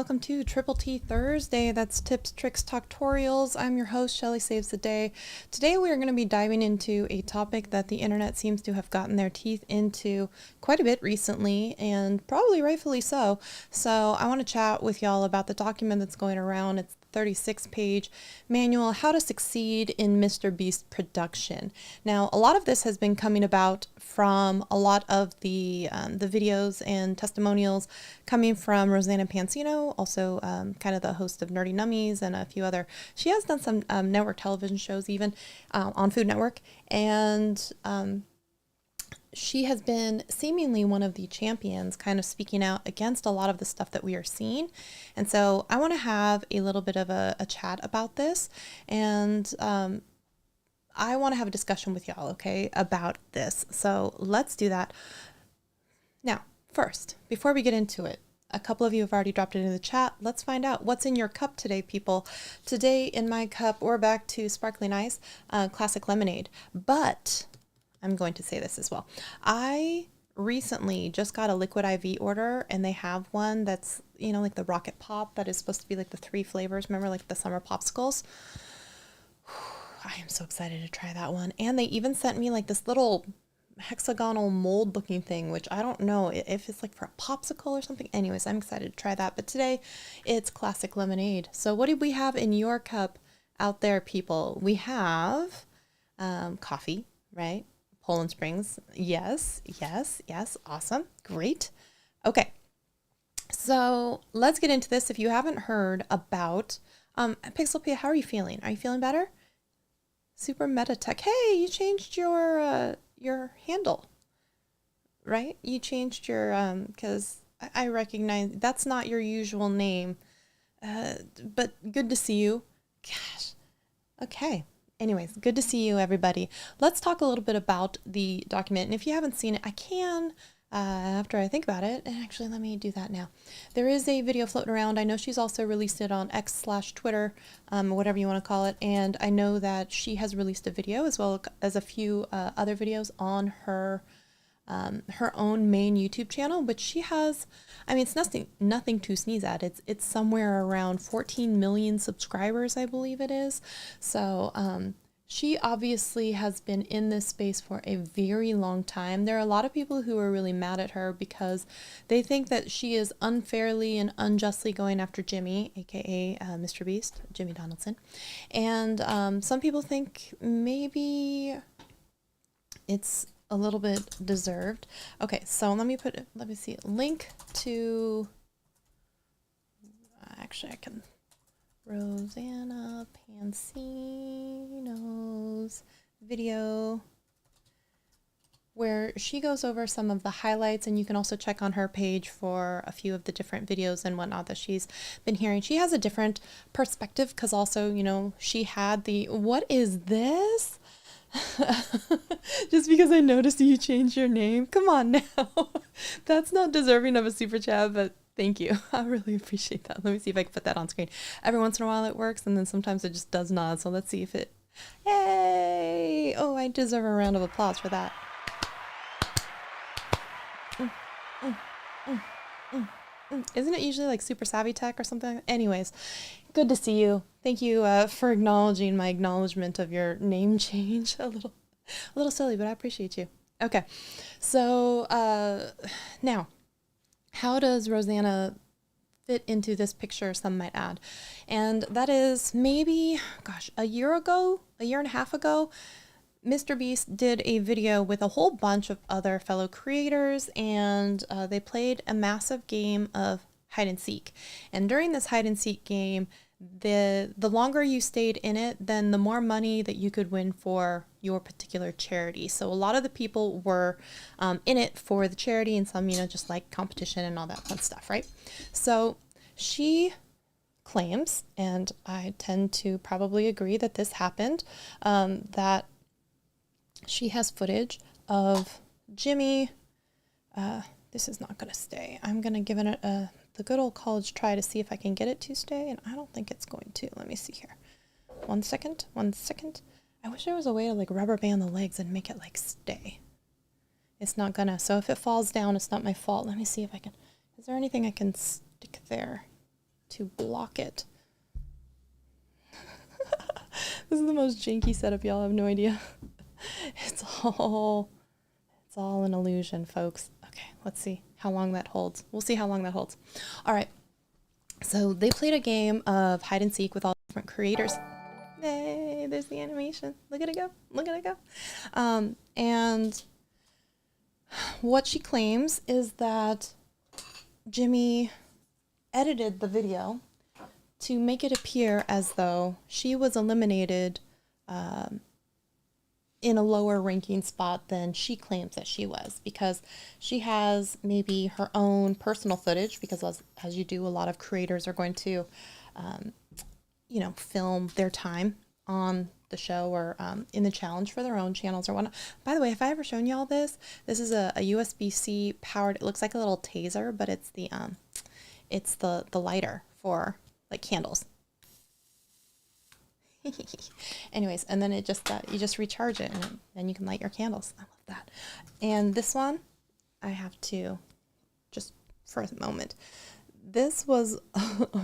welcome to Triple T Thursday. That's tips, tricks, tutorials. I'm your host, Shelly Saves the Day. Today we are going to be diving into a topic that the internet seems to have gotten their teeth into quite a bit recently, and probably rightfully so. So I want to chat with y'all about the document that's going around. It's 36-page manual, How to Succeed in MrBeast Production. Now, a lot of this has been coming about from a lot of the videos and testimonials coming from Rosanna Pansino, also kind of the host of Nerdy Nummies and a few other. She has done some network television shows even on Food Network, and she has been seemingly one of the champions kind of speaking out against a lot of the stuff that we are seeing. And so I want to have a little bit of a chat about this, and I want to have a discussion with y'all, okay, about this. So let's do that. Now, first, before we get into it, a couple of you have already dropped it in the chat. Let's find out what's in your cup today, people. Today in my cup, we're back to sparkling ice, classic lemonade, but I'm going to say this as well. I recently just got a liquid IV order, and they have one that's, you know, like the rocket pop that is supposed to be like the 3 flavors. Remember, like the summer popsicles? I am so excited to try that one. And they even sent me like this little hexagonal mold looking thing, which I don't know if it's like for a popsicle or something. Anyways, I'm excited to try that. But today it's classic lemonade. So what did we have in your cup out there, people? We have coffee, right? Poland Springs. Yes, yes, yes. Awesome. Great. Okay. So let's get into this. If you haven't heard about Pixelpia, how are you feeling? Are you feeling better? Super meta tech. Hey, you changed your handle, right? You changed your because I recognize that's not your usual name. But good to see you. Gosh. Okay. Anyways, good to see you, everybody. Let's talk a little bit about the document. And if you haven't seen it, I can, after I think about it, and actually let me do that now. There is a video floating around. I know she's also released it on X/Twitter, whatever you want to call it. And I know that she has released a video as well as a few other videos on her own main YouTube channel, but she has, I mean, it's nothing to sneeze at. It's somewhere around 14 million subscribers, I believe it is. So she obviously has been in this space for a very long time. There are a lot of people who are really mad at her because they think that she is unfairly and unjustly going after Jimmy, aka MrBeast, Jimmy Donaldson. And some people think maybe it's a little bit deserved. Okay, so let me see, link to, actually I can, Rosanna Pansino's video where she goes over some of the highlights, and you can also check on her page for a few of the different videos and whatnot that she's been hearing. She has a different perspective because also, you know, she had the, what is this? Just because I noticed you changed your name. Come on now. That's not deserving of a super chat, but thank you. I really appreciate that. Let me see if I can put that on screen. Every once in a while it works, and then sometimes it just does not. So let's see if it... Yay! Oh, I deserve a round of applause for that. Isn't it usually like Super Savvy Tech or something? Anyways, good to see you. Thank you for acknowledging my acknowledgement of your name change. A little silly, but I appreciate you. Okay, so now, how does Rosanna fit into this picture, some might add? And that is maybe, gosh, a year and a half ago, MrBeast did a video with a whole bunch of other fellow creators, and they played a massive game of hide and seek. And during this hide and seek game, the longer you stayed in it, then the more money that you could win for your particular charity. So a lot of the people were in it for the charity, and some, you know, just like competition and all that fun stuff, right? So she claims, and I tend to probably agree that this happened, that she has footage of Jimmy. This is not going to stay. I'm going to give it the good old college try to see if I can get it to stay, and I don't think it's going to. Let me see here. 1 second. I wish there was a way to like rubber band the legs and make it like stay. It's not gonna. So if it falls down, it's not my fault. Let me see if I can. Is there anything I can stick there? to block it. This is the most janky setup, y'all have no idea. It's all an illusion, folks. Okay, let's see how long that holds. We'll see how long that holds. All right. So they played a game of hide and seek with all different creators. Hey, there's the animation. Look at it go. Look at it go. And what she claims is that Jimmy edited the video to make it appear as though she was eliminated in a lower ranking spot than she claims that she was, because she has maybe her own personal footage, because as you do, a lot of creators are going to you know, film their time on the show or in the challenge for their own channels or whatnot. By the way, have I ever shown y'all this? This is a USB-C powered, it looks like a little taser, but it's the lighter for like candles. Anyways, and then it just you just recharge it and then you can light your candles. I love that. And this one, I have to just for a moment. This was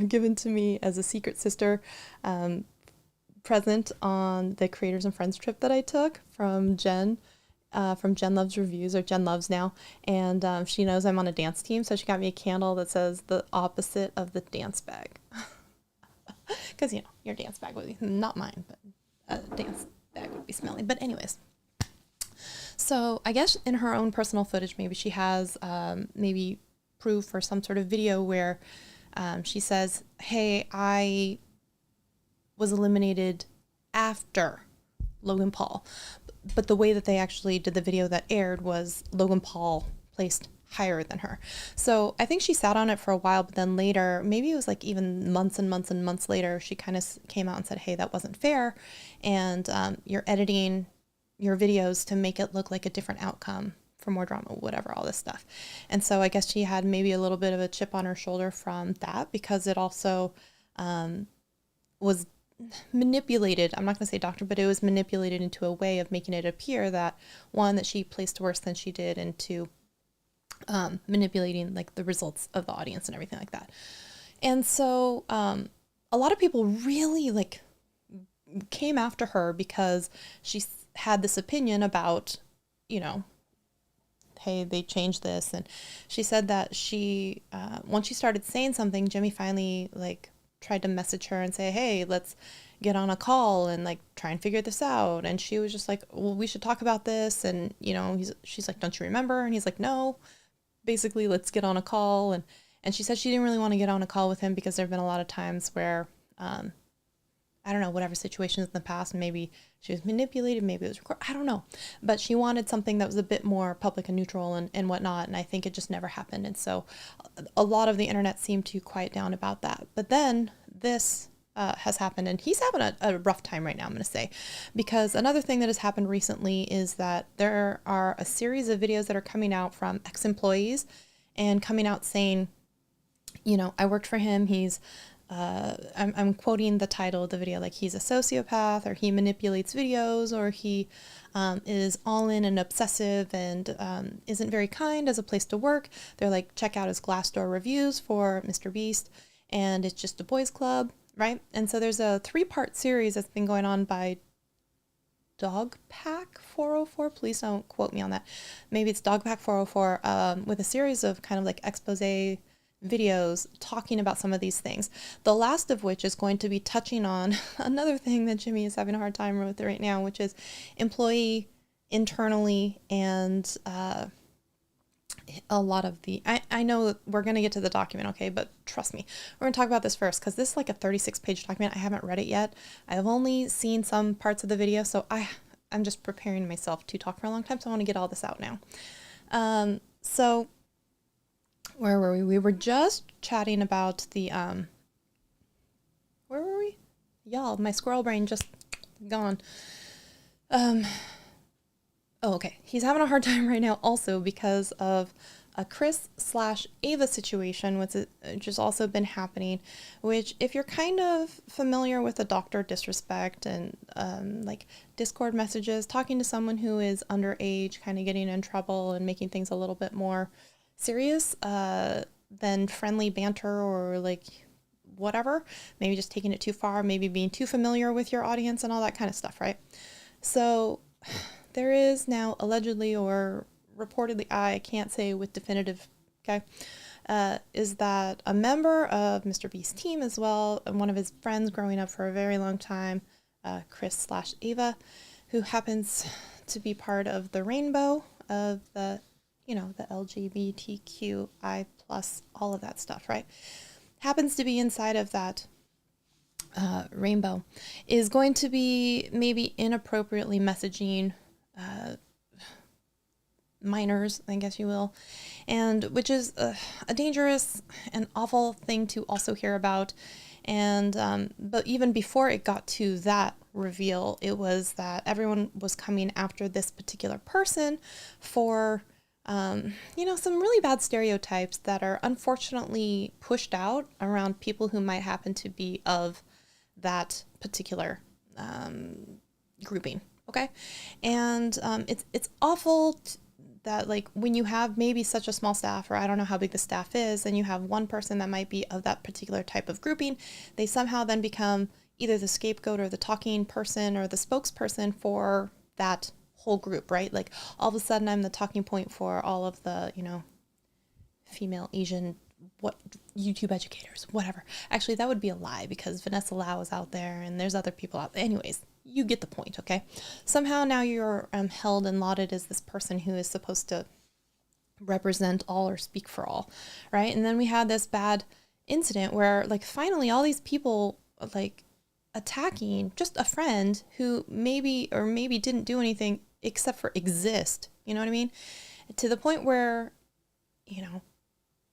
given to me as a secret sister present on the Creators and Friends trip that I took from Jen Loves Reviews, or Jen Loves now, and she knows I'm on a dance team, so she got me a candle that says the opposite of the dance bag. Because, you know, your dance bag would be, not mine, but a dance bag would be smelly. But anyways, so I guess in her own personal footage, maybe she has maybe proof or some sort of video where she says, hey, I was eliminated after Logan Paul. But the way that they actually did the video that aired was Logan Paul placed higher than her. So I think she sat on it for a while, but then later, maybe it was like even months and months and months later, she kind of came out and said, hey, that wasn't fair. And you're editing your videos to make it look like a different outcome for more drama, whatever, all this stuff. And so I guess she had maybe a little bit of a chip on her shoulder from that, because it also was manipulated. I'm not going to say doctor, but it was manipulated into a way of making it appear that, one, that she placed worse than she did, and two, manipulating like the results of the audience and everything like that. And so a lot of people really like came after her because she had this opinion about, you know, hey, they changed this. And she said that she once she started saying something, Jimmy finally like tried to message her and say, hey, let's get on a call and like try and figure this out. And she was just like, well, we should talk about this. And, you know, she's like, don't you remember? And he's like, no. Basically, let's get on a call. And she said she didn't really want to get on a call with him because there have been a lot of times where, I don't know, whatever situations in the past, maybe she was manipulated, maybe it was recorded, I don't know. But she wanted something that was a bit more public and neutral and whatnot. And I think it just never happened. And so a lot of the internet seemed to quiet down about that. But then this has happened, and he's having a rough time right now, I'm going to say, because another thing that has happened recently is that there are a series of videos that are coming out from ex-employees and coming out saying, you know, I worked for him. He's, I'm quoting the title of the video, like he's a sociopath, or he manipulates videos, or he is all in and obsessive and isn't very kind as a place to work. They're like, check out his Glassdoor reviews for MrBeast, and it's just a boys club. Right. And so there's a 3-part series that's been going on by Dogpack 404. Please don't quote me on that. Maybe it's Dogpack 404 with a series of kind of like expose videos talking about some of these things. The last of which is going to be touching on another thing that Jimmy is having a hard time with right now, which is employee internally and a lot of the, I know we're going to get to the document, okay, but trust me, we're going to talk about this first, because this is like a 36-page document. I haven't read it yet. I've only seen some parts of the video, so I'm just preparing myself to talk for a long time, so I want to get all this out now. So where were we? We were just chatting about the, where were we? Y'all, my squirrel brain just gone. Oh, okay. He's having a hard time right now also because of a Chris/Ava situation, which has also been happening, which if you're kind of familiar with the doctor disrespect and like Discord messages, talking to someone who is underage, kind of getting in trouble and making things a little bit more serious than friendly banter or like whatever, maybe just taking it too far, maybe being too familiar with your audience and all that kind of stuff, right? So there is now allegedly or reportedly, I can't say with definitive, okay, is that a member of MrBeast's team as well, and one of his friends growing up for a very long time, Chris/Ava, who happens to be part of the rainbow of the, you know, the LGBTQI plus, all of that stuff, right? Happens to be inside of that rainbow, is going to be maybe inappropriately messaging minors, I guess you will, and which is a dangerous and awful thing to also hear about. And but even before it got to that reveal, it was that everyone was coming after this particular person for you know, some really bad stereotypes that are unfortunately pushed out around people who might happen to be of that particular grouping. Okay. And it's awful that, like, when you have maybe such a small staff, or I don't know how big the staff is, and you have one person that might be of that particular type of grouping, they somehow then become either the scapegoat or the talking person or the spokesperson for that whole group, right? Like, all of a sudden I'm the talking point for all of the, you know, female Asian, what, YouTube educators, whatever. Actually, that would be a lie, because Vanessa Lau is out there and there's other people out there. Anyways, you get the point, okay? Somehow now you're held and lauded as this person who is supposed to represent all or speak for all, right? And then we had this bad incident where, like, finally all these people, like, attacking just a friend who maybe or maybe didn't do anything except for exist, you know what I mean? To the point where, you know,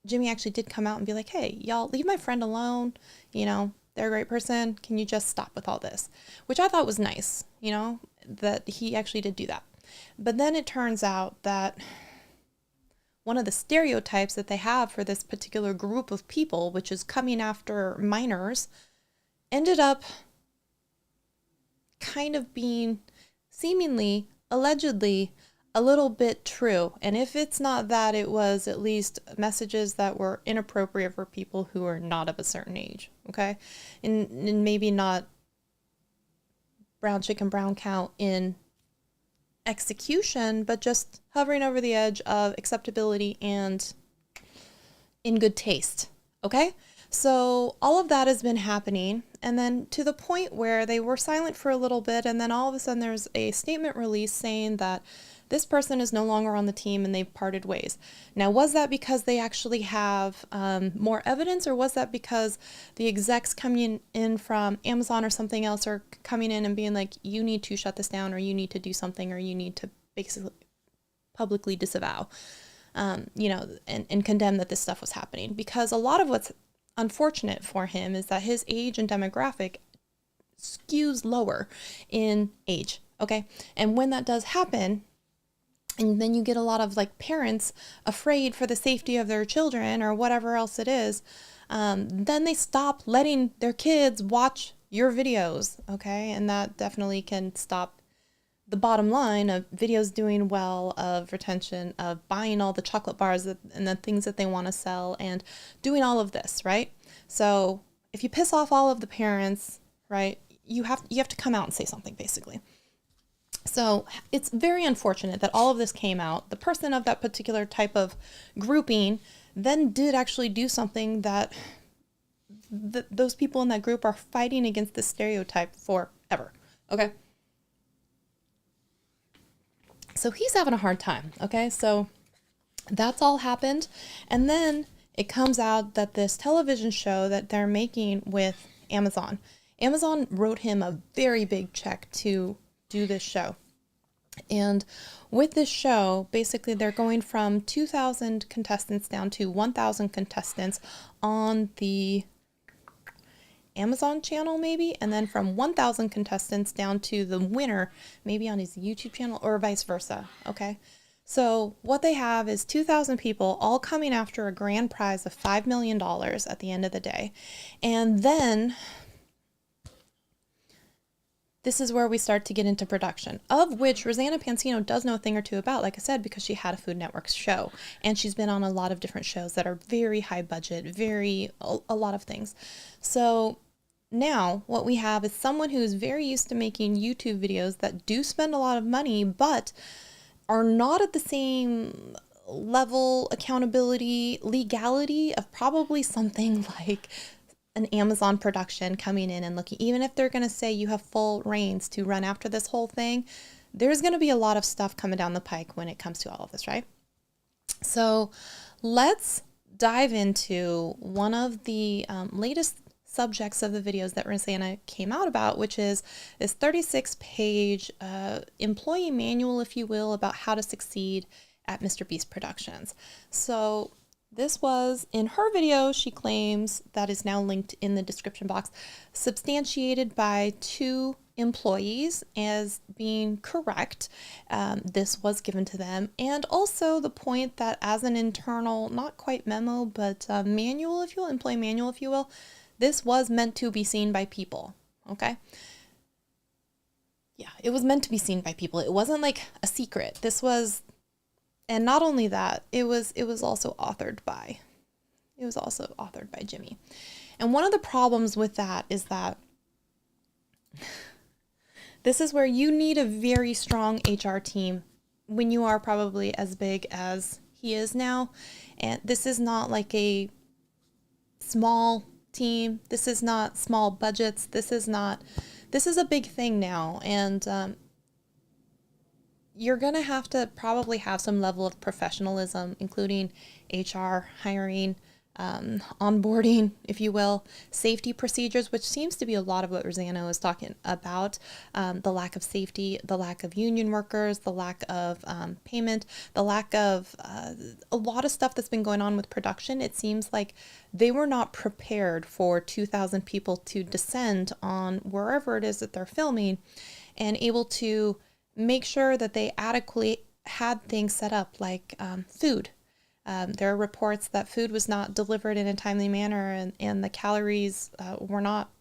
Jimmy actually did come out and be like, hey, y'all, leave my friend alone, you know, they're a great person, can you just stop with all this? Which I thought was nice, you know, that he actually did do that. But then it turns out that one of the stereotypes that they have for this particular group of people, which is coming after minors, ended up kind of being seemingly, allegedly, a little bit true. And if it's not that, it was at least messages that were inappropriate for people who are not of a certain age, okay? And maybe not brown chicken, brown cow in execution, but just hovering over the edge of acceptability and in good taste, okay? So all of that has been happening, and then to the point where they were silent for a little bit, and then all of a sudden there's a statement released saying that this person is no longer on the team and they've parted ways. Now, was that because they actually have more evidence, or was that because the execs coming in from Amazon or something else are coming in and being like, you need to shut this down, or you need to do something, or you need to basically publicly disavow, you know, and condemn that this stuff was happening? Because a lot of what's unfortunate for him is that his age and demographic skews lower in age, okay? And when that does happen, and then you get a lot of, like, parents afraid for the safety of their children or whatever else it is, then they stop letting their kids watch your videos, okay? And that definitely can stop the bottom line of videos doing well, of retention, of buying all the chocolate bars and the things that they want to sell, and doing all of this, right? So if you piss off all of the parents, right, you have to come out and say something, basically. So it's very unfortunate that all of this came out. The person of that particular type of grouping then did actually do something that those people in that group are fighting against this stereotype forever, okay? So he's having a hard time, okay? So that's all happened. And then it comes out that this television show that they're making with Amazon wrote him a very big check to do this show. And with this show, basically they're going from 2,000 contestants down to 1,000 contestants on the Amazon channel, maybe, and then from 1,000 contestants down to the winner, maybe on his YouTube channel, or vice versa, okay? So what they have is 2,000 people all coming after a grand prize of $5 million at the end of the day. And then this is where we start to get into production, of which Rosanna Pansino does know a thing or two about, like I said, because she had a Food Network show, and she's been on a lot of different shows that are very high budget, a lot of things. So now what we have is someone who is very used to making YouTube videos that do spend a lot of money, but are not at the same level, accountability, legality of probably something like an Amazon production coming in and looking. Even if they're going to say you have full reins to run after this whole thing, there's going to be a lot of stuff coming down the pike when it comes to all of this, right? So let's dive into one of the latest subjects of the videos that Rosanna came out about, which is this 36-page employee manual, if you will, about how to succeed at MrBeast Productions. So this was, in her video, she claims, that is now linked in the description box, substantiated by 2 employees as being correct. This was given to them. And also the point that as an internal, not quite memo, but manual, if you will, employee manual, if you will, this was meant to be seen by people, okay? Yeah, it was meant to be seen by people. It wasn't like a secret. This was, and not only that, it was also authored by Jimmy. And one of the problems with that is that this is where you need a very strong HR team when you are probably as big as he is now. And this is not like a small team. This is not small budgets. This is a big thing now. And you're going to have to probably have some level of professionalism, including HR, hiring, onboarding, if you will, safety procedures, which seems to be a lot of what Rosanna was talking about, the lack of safety, the lack of union workers, the lack of payment, the lack of a lot of stuff that's been going on with production. It seems like they were not prepared for 2,000 people to descend on wherever it is that they're filming and able to make sure that they adequately had things set up like food. There are reports that food was not delivered in a timely manner, and the calories were not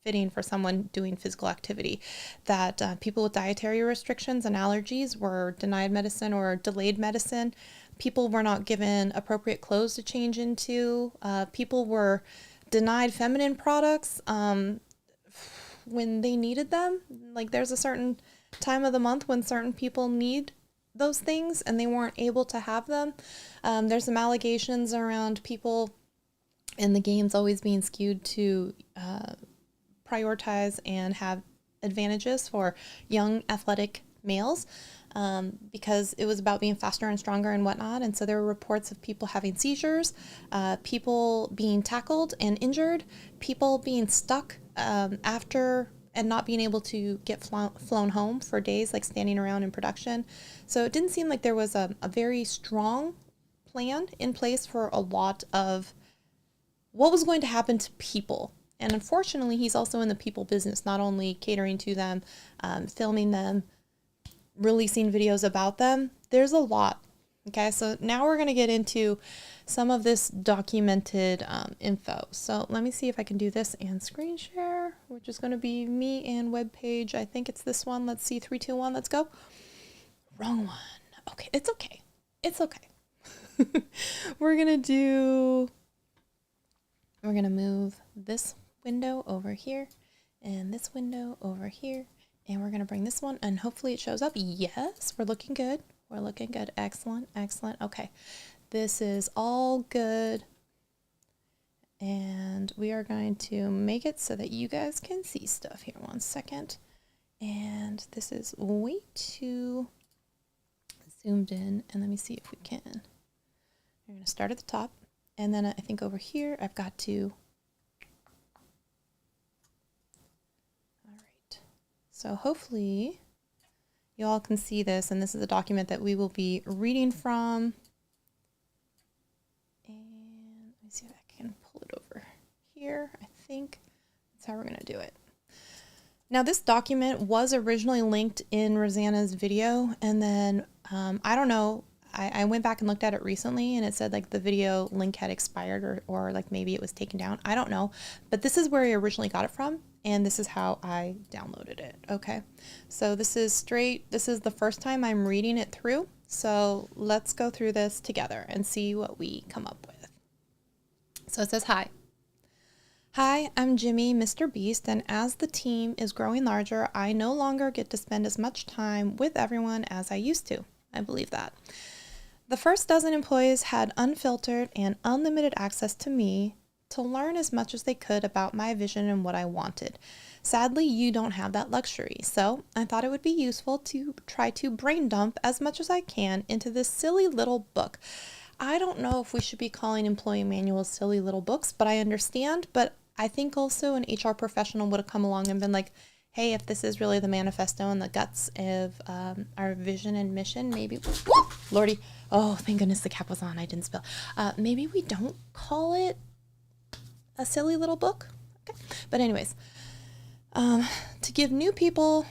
fitting for someone doing physical activity, that people with dietary restrictions and allergies were denied medicine or delayed medicine. People were not given appropriate clothes to change into. People were denied feminine products when they needed them. Like, there's a certain time of the month when certain people need those things and they weren't able to have them. There's some allegations around people in the games always being skewed to prioritize and have advantages for young athletic males because it was about being faster and stronger and whatnot. And so there were reports of people having seizures, people being tackled and injured, people being stuck after and not being able to get flown home for days, like standing around in production. So it didn't seem like there was a very strong plan in place for a lot of what was going to happen to people. And unfortunately, he's also in the people business, not only catering to them, filming them, releasing videos about them. There's a lot. Okay, so now we're going to get into some of this documented info. So let me see if I can do this and screen share, which is going to be me and web page. I think it's this one. Let's see, 3, 2, 1, let's go. Wrong one. Okay, it's okay. It's okay. We're going to move this window over here and this window over here. And we're going to bring this one and hopefully it shows up. Yes, we're looking good. We're looking good. Excellent. Excellent. Okay. This is all good. And we are going to make it so that you guys can see stuff here. 1 second. And this is way too zoomed in. And let me see if we can. We're going to start at the top. And then I think over here, I've got to. All right. So hopefully you all can see this, and this is a document that we will be reading from. And let me see if I can pull it over here. I think that's how we're going to do it. Now, this document was originally linked in Rosanna's video, and then I don't know, I went back and looked at it recently, and it said like the video link had expired or like maybe it was taken down. I don't know, but this is where I originally got it from. and this is how I downloaded it. Okay, so this is the first time I'm reading it through. So let's go through this together and see what we come up with. So it says, hi. Hi, I'm Jimmy, Mr. Beast, and as the team is growing larger, I no longer get to spend as much time with everyone as I used to. I believe that. The first dozen employees had unfiltered and unlimited access to me to learn as much as they could about my vision and what I wanted. Sadly, you don't have that luxury, so I thought it would be useful to try to brain dump as much as I can into this silly little book. I don't know if we should be calling employee manuals silly little books, but I understand. But I think also an HR professional would have come along and been like, hey, if this is really the manifesto and the guts of our vision and mission, maybe, whoa, Lordy, oh, thank goodness the cap was on, I didn't spill. Maybe we don't call it a silly little book. Okay. But anyways, to give new people,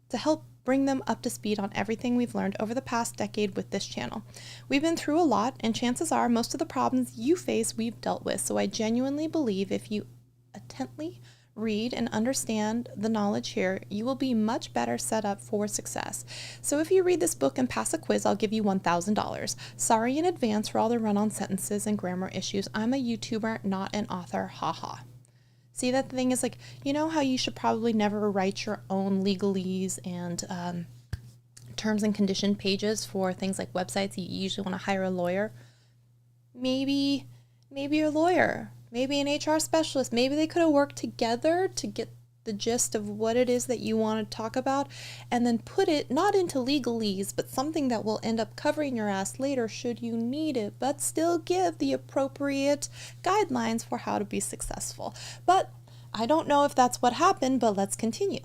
to help bring them up to speed on everything we've learned over the past decade with this channel. We've been through a lot, and chances are most of the problems you face we've dealt with, so I genuinely believe if you attentively read and understand the knowledge here, you will be much better set up for success. So if you read this book and pass a quiz, I'll give you $1,000. Sorry in advance for all the run-on sentences and grammar issues. I'm a YouTuber, not an author, haha. See, that thing is like, you know how you should probably never write your own legalese and terms and condition pages for things like websites. You usually want to hire a lawyer. Maybe a lawyer, maybe an HR specialist. Maybe they could have worked together to get the gist of what it is that you want to talk about, and then put it not into legalese, but something that will end up covering your ass later should you need it, but still give the appropriate guidelines for how to be successful. But I don't know if that's what happened, but let's continue.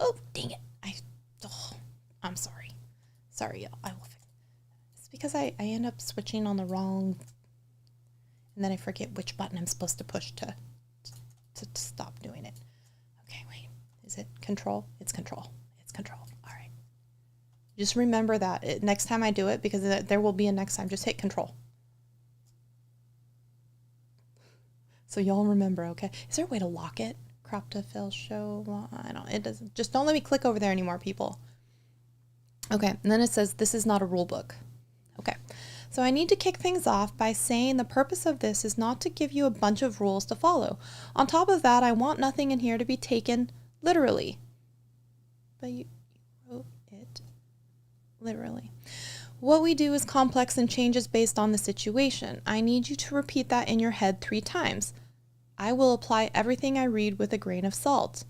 Oh, dang it. I'm sorry. Sorry, y'all. I will fix it. It's because I end up switching on the wrong, and then I forget which button I'm supposed to push to stop doing it. Okay, wait, is it control? It's control. It's control. All right. Just remember that next time I do it, because there will be a next time. Just hit control. So y'all remember, okay? Is there a way to lock it? Crop to fill, show, it doesn't. Just don't let me click over there anymore, people. Okay, and then it says, this is not a rule book. Okay, so I need to kick things off by saying the purpose of this is not to give you a bunch of rules to follow. On top of that, I want nothing in here to be taken literally. But you wrote it literally. What we do is complex and changes based on the situation. I need you to repeat that in your head 3 times. I will apply everything I read with a grain of salt.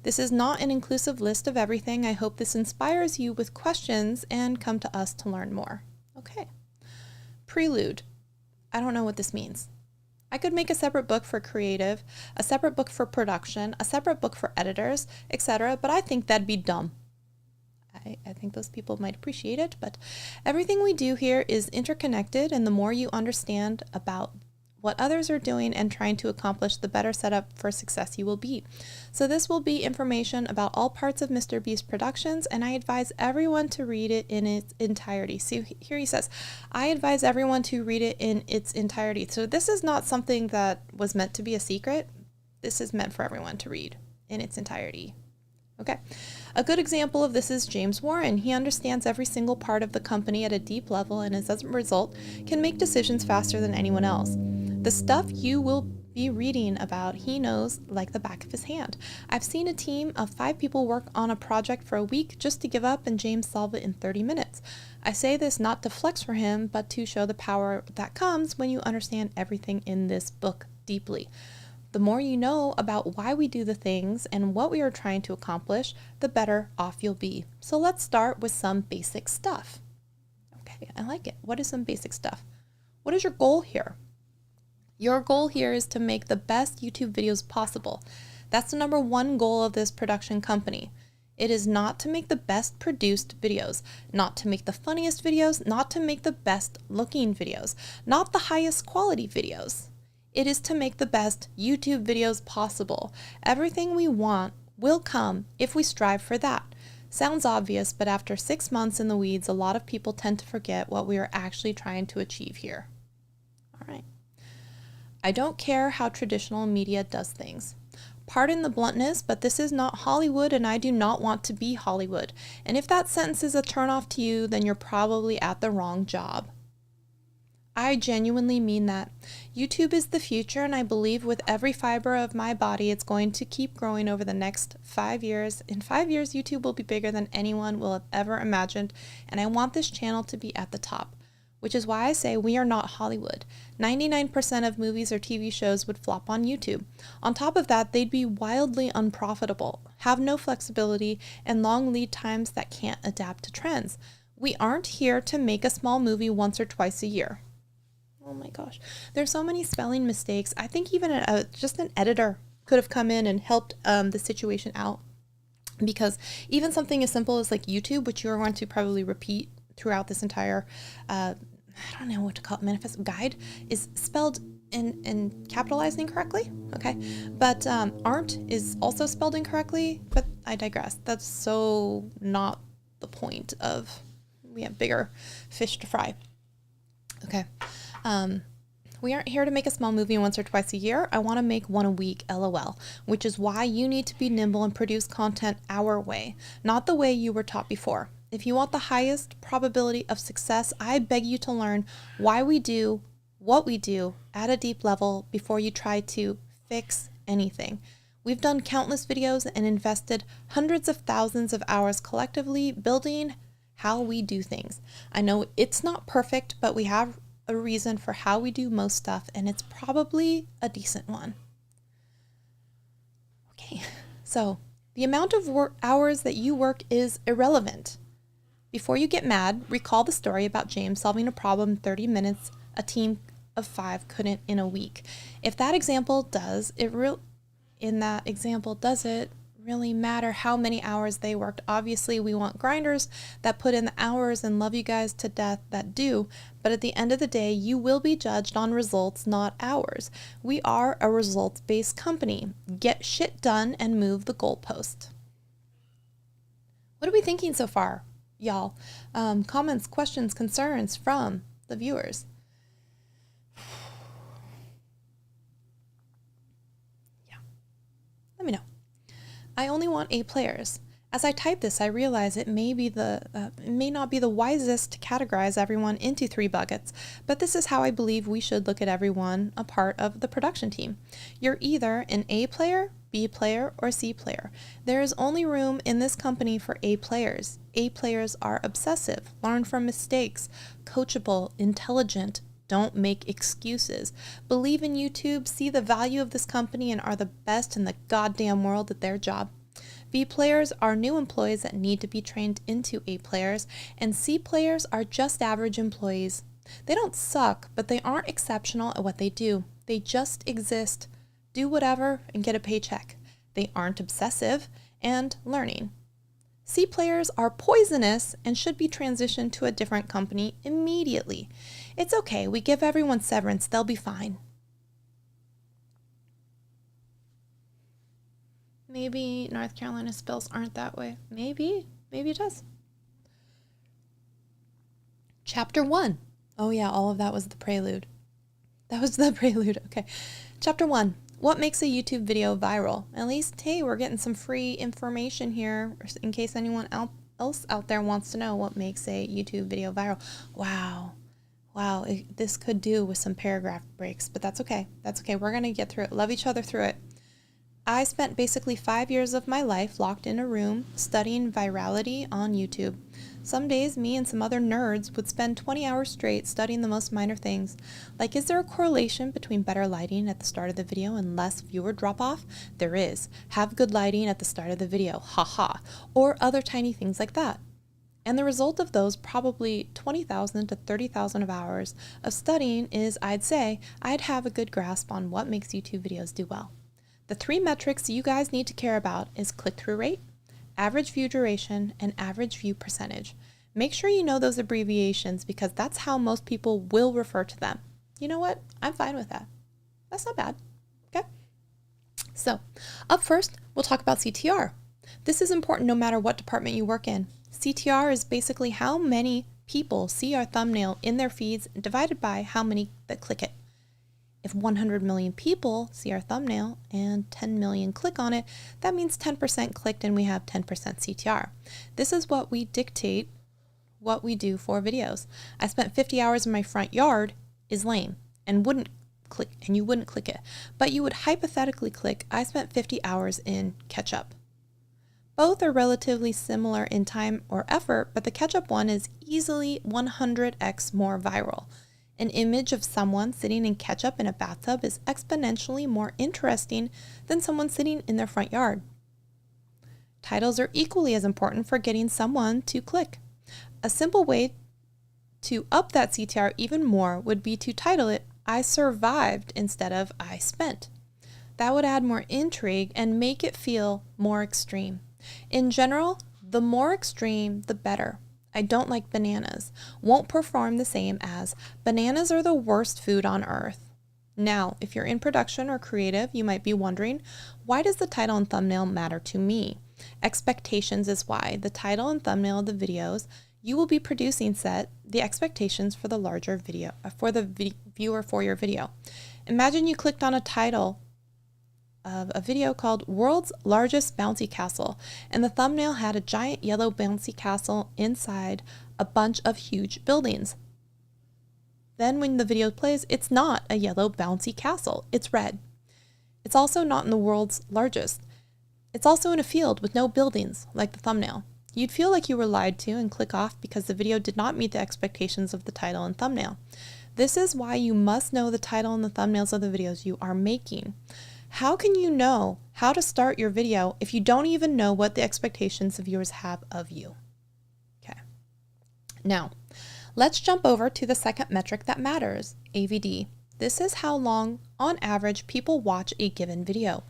This is not an inclusive list of everything. I hope this inspires you with questions and come to us to learn more. Okay. Prelude. I don't know what this means. I could make a separate book for creative, a separate book for production, a separate book for editors, etc., but I think that'd be dumb. I think those people might appreciate it, but everything we do here is interconnected, and the more you understand about what others are doing and trying to accomplish, the better set up for success you will be. So this will be information about all parts of Mr. Beast Productions, and I advise everyone to read it in its entirety. See, here he says, I advise everyone to read it in its entirety. So this is not something that was meant to be a secret. This is meant for everyone to read in its entirety. Okay. A good example of this is James Warren. He understands every single part of the company at a deep level, and as a result, can make decisions faster than anyone else. The stuff you will be reading about, he knows like the back of his hand. I've seen a team of 5 people work on a project for a week just to give up, and James solve it in 30 minutes. I say this not to flex for him, but to show the power that comes when you understand everything in this book deeply. The more you know about why we do the things and what we are trying to accomplish, the better off you'll be. So let's start with some basic stuff. Okay, I like it. What is some basic stuff? What is your goal here? Your goal here is to make the best YouTube videos possible. That's the number 1 goal of this production company. It is not to make the best produced videos, not to make the funniest videos, not to make the best looking videos, not the highest quality videos. It is to make the best YouTube videos possible. Everything we want will come if we strive for that. Sounds obvious, but after 6 months in the weeds, a lot of people tend to forget what we are actually trying to achieve here. All right. I don't care how traditional media does things. Pardon the bluntness, but this is not Hollywood and I do not want to be Hollywood. And if that sentence is a turnoff to you, then you're probably at the wrong job. I genuinely mean that. YouTube is the future, and I believe with every fiber of my body, it's going to keep growing over the next 5 years. In 5 years, YouTube will be bigger than anyone will have ever imagined, and I want this channel to be at the top, which is why I say we are not Hollywood. 99% of movies or TV shows would flop on YouTube. On top of that, they'd be wildly unprofitable, have no flexibility, and long lead times that can't adapt to trends. We aren't here to make a small movie once or twice a year. Oh my gosh, there's so many spelling mistakes. I think even just an editor could have come in and helped the situation out, because even something as simple as like YouTube, which you're going to probably repeat throughout this entire, I don't know what to call it, manifest guide, is spelled and capitalized incorrectly. Okay, but aren't is also spelled incorrectly. But I digress. That's so not the point of. We have bigger fish to fry. Okay. We aren't here to make a small movie once or twice a year. I want to make one a week, LOL, which is why you need to be nimble and produce content our way, not the way you were taught before. If you want the highest probability of success, I beg you to learn why we do what we do at a deep level before you try to fix anything. We've done countless videos and invested hundreds of thousands of hours collectively building how we do things. I know it's not perfect, but we have a reason for how we do most stuff, and it's probably a decent one. Okay, so the amount of hours that you work is irrelevant. Before you get mad, recall the story about James solving a problem in 30 minutes a team of 5 couldn't in a week. If that example does it really matter how many hours they worked? Obviously, we want grinders that put in the hours and love you guys to death that do, but at the end of the day, you will be judged on results, not hours. We are a results-based company. Get shit done and move the goalpost. What are we thinking so far, y'all? Comments, questions, concerns from the viewers. Yeah, let me know. I only want A players. As I type this, I realize it may not be the wisest to categorize everyone into 3 buckets, but this is how I believe we should look at everyone a part of the production team. You're either an A player, B player, or C player. There is only room in this company for A players. A players are obsessive, learn from mistakes, coachable, intelligent, don't make excuses, believe in YouTube, see the value of this company, and are the best in the goddamn world at their job. B players are new employees that need to be trained into A players, and C players are just average employees. They don't suck, but they aren't exceptional at what they do. They just exist, do whatever, and get a paycheck. They aren't obsessive and learning. C players are poisonous and should be transitioned to a different company immediately. It's okay, we give everyone severance, they'll be fine. Maybe North Carolina spells aren't that way. Maybe it does. Chapter 1. Oh yeah, all of that was the prelude. That was the prelude, okay. Chapter 1. What makes a YouTube video viral? At least, hey, we're getting some free information here in case anyone else out there wants to know what makes a YouTube video viral. Wow, this could do with some paragraph breaks, but that's okay. That's okay. We're going to get through it. Love each other through it. I spent basically 5 years of my life locked in a room studying virality on YouTube. Some days, me and some other nerds would spend 20 hours straight studying the most minor things. Like, is there a correlation between better lighting at the start of the video and less viewer drop-off? There is. Have good lighting at the start of the video. Ha. Or other tiny things like that. And the result of those probably 20,000 to 30,000 of hours of studying is, I'd say, I'd have a good grasp on what makes YouTube videos do well. The 3 metrics you guys need to care about is click-through rate, average view duration, and average view percentage. Make sure you know those abbreviations because that's how most people will refer to them. You know what? I'm fine with that. That's not bad. Okay? So, up first, we'll talk about CTR. This is important no matter what department you work in. CTR is basically how many people see our thumbnail in their feeds divided by how many that click it. If 100 million people see our thumbnail and 10 million click on it, that means 10% clicked and we have 10% CTR. This is what we dictate what we do for videos. I spent 50 hours in my front yard is lame and you wouldn't click it, but you would hypothetically click, I spent 50 hours in ketchup. Both are relatively similar in time or effort, but the ketchup one is easily 100x more viral. An image of someone sitting in ketchup in a bathtub is exponentially more interesting than someone sitting in their front yard. Titles are equally as important for getting someone to click. A simple way to up that CTR even more would be to title it, I survived instead of I spent. That would add more intrigue and make it feel more extreme. In general, the more extreme, the better. I don't like bananas. Won't perform the same as bananas are the worst food on earth. Now, if you're in production or creative, you might be wondering, why does the title and thumbnail matter to me? Expectations is why. The title and thumbnail of the videos you will be producing set the expectations for the larger video, for the viewer for your video. Imagine you clicked on a title of a video called World's Largest Bouncy Castle, and the thumbnail had a giant yellow bouncy castle inside a bunch of huge buildings. Then when the video plays, it's not a yellow bouncy castle, it's red. It's also not in the world's largest. It's also in a field with no buildings, like the thumbnail. You'd feel like you were lied to and click off because the video did not meet the expectations of the title and thumbnail. This is why you must know the title and the thumbnails of the videos you are making. How can you know how to start your video if you don't even know what the expectations the viewers have of you? Okay. Now, let's jump over to the second metric that matters, AVD. This is how long, on average, people watch a given video.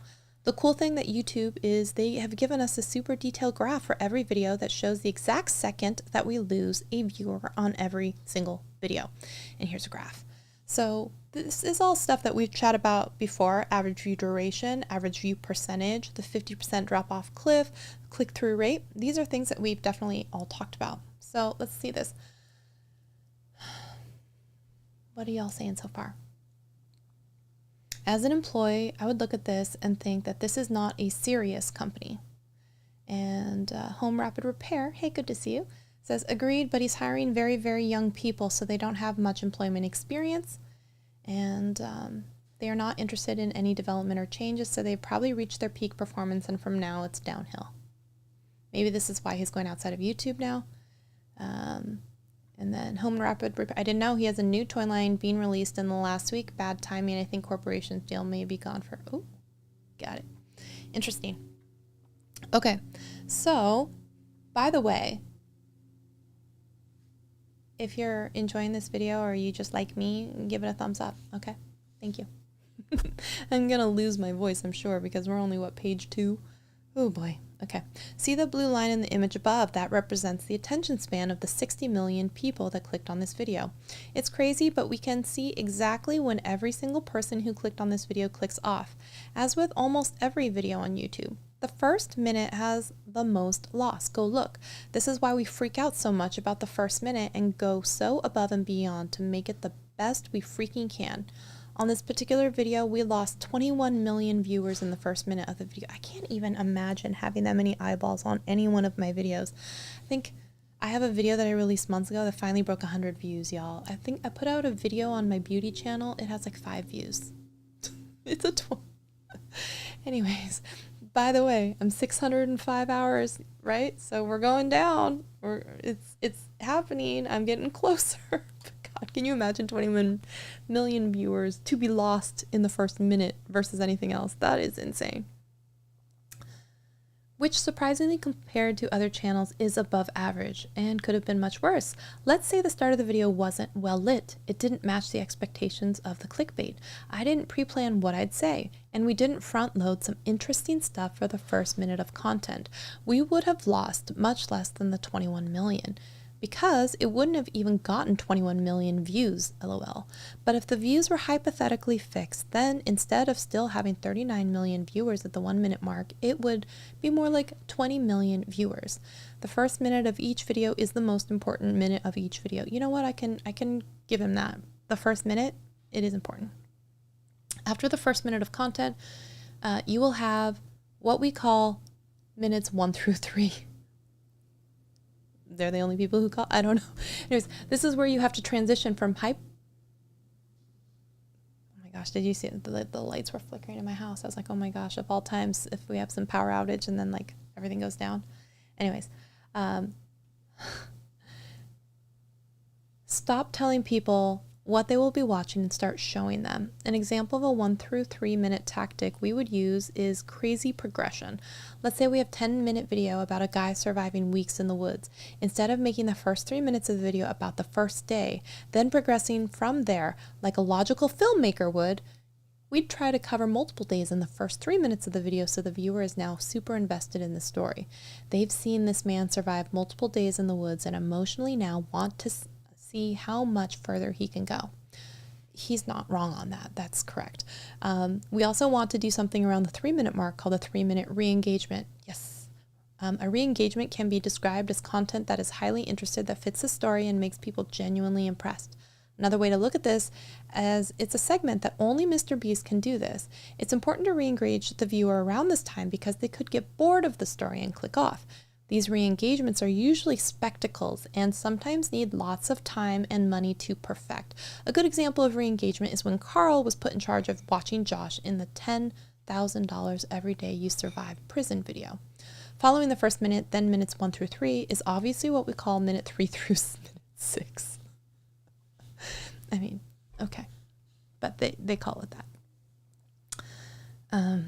The cool thing that YouTube is they have given us a super detailed graph for every video that shows the exact second that we lose a viewer on every single video. And here's a graph. So this is all stuff that we've chatted about before, average view duration, average view percentage, the 50% drop off cliff, click-through rate. These are things that we've definitely all talked about. So let's see this. What are y'all saying so far? As an employee, I would look at this and think that this is not a serious company. And Home Rapid Repair, hey, good to see you, says, agreed, but he's hiring very, very young people, so they don't have much employment experience, and they are not interested in any development or changes, so they've probably reached their peak performance, and from now it's downhill. Maybe this is why he's going outside of YouTube now. And then Home Rapid Repair, I didn't know he has a new toy line being released in the last week. Bad timing. I think Corporation's deal may be gone for, oh, got it. Interesting. Okay, so, by the way, if you're enjoying this video or you just like me, give it a thumbs up, okay? Thank you. I'm gonna lose my voice, I'm sure, because we're only, what, page 2? Oh boy, okay. See the blue line in the image above? That represents the attention span of the 60 million people that clicked on this video. It's crazy, but we can see exactly when every single person who clicked on this video clicks off, as with almost every video on YouTube. The first minute has the most loss. Go look. This is why we freak out so much about the first minute and go so above and beyond to make it the best we freaking can. On this particular video, we lost 21 million viewers in the first minute of the video. I can't even imagine having that many eyeballs on any one of my videos. I think I have a video that I released months ago that finally broke 100 views, y'all. I think I put out a video on my beauty channel. It has like 5 views. It's a Anyways, by the way, I'm 605 hours, right? So we're going down. It's happening. I'm getting closer. God, can you imagine 21 million viewers to be lost in the first minute versus anything else? That is insane. Which surprisingly compared to other channels is above average and could have been much worse. Let's say the start of the video wasn't well lit. It didn't match the expectations of the clickbait. I didn't pre-plan what I'd say, and we didn't front load some interesting stuff for the first minute of content. We would have lost much less than the 21 million. Because it wouldn't have even gotten 21 million views, lol. But if the views were hypothetically fixed, then instead of still having 39 million viewers at the 1 minute mark, it would be more like 20 million viewers. The first minute of each video is the most important minute of each video. You know what? I can give him that. The first minute, it is important. After the first minute of content, you will have what we call minutes 1 through 3. They're the only people who call, I don't know. Anyways, this is where you have to transition from hype. Oh my gosh, did you see it? The lights were flickering in my house. I was like, oh my gosh, of all times, if we have some power outage and then like everything goes down. Anyways, stop telling people what they will be watching and start showing them. An example of a 1 through 3 minute tactic we would use is crazy progression. Let's say we have 10-minute video about a guy surviving weeks in the woods. Instead of making the first 3 minutes of the video about the first day, then progressing from there like a logical filmmaker would, we'd try to cover multiple days in the first 3 minutes of the video so the viewer is now super invested in the story. They've seen this man survive multiple days in the woods and emotionally now want to see how much further he can go. He's not wrong on that. That's correct. We also want to do something around the 3-minute mark called a 3-minute re-engagement. Yes. A re-engagement can be described as content that is highly interested, that fits the story and makes people genuinely impressed. Another way to look at this as it's a segment that only Mr. Beast can do this. It's important to re-engage the viewer around this time because they could get bored of the story and click off. These re-engagements are usually spectacles and sometimes need lots of time and money to perfect. A good example of re-engagement is when Carl was put in charge of watching Josh in the $10,000 every day you survive prison video. Following the first minute, then minutes 1 through 3 is obviously what we call minute 3 through minute 6. I mean, okay, but they call it that.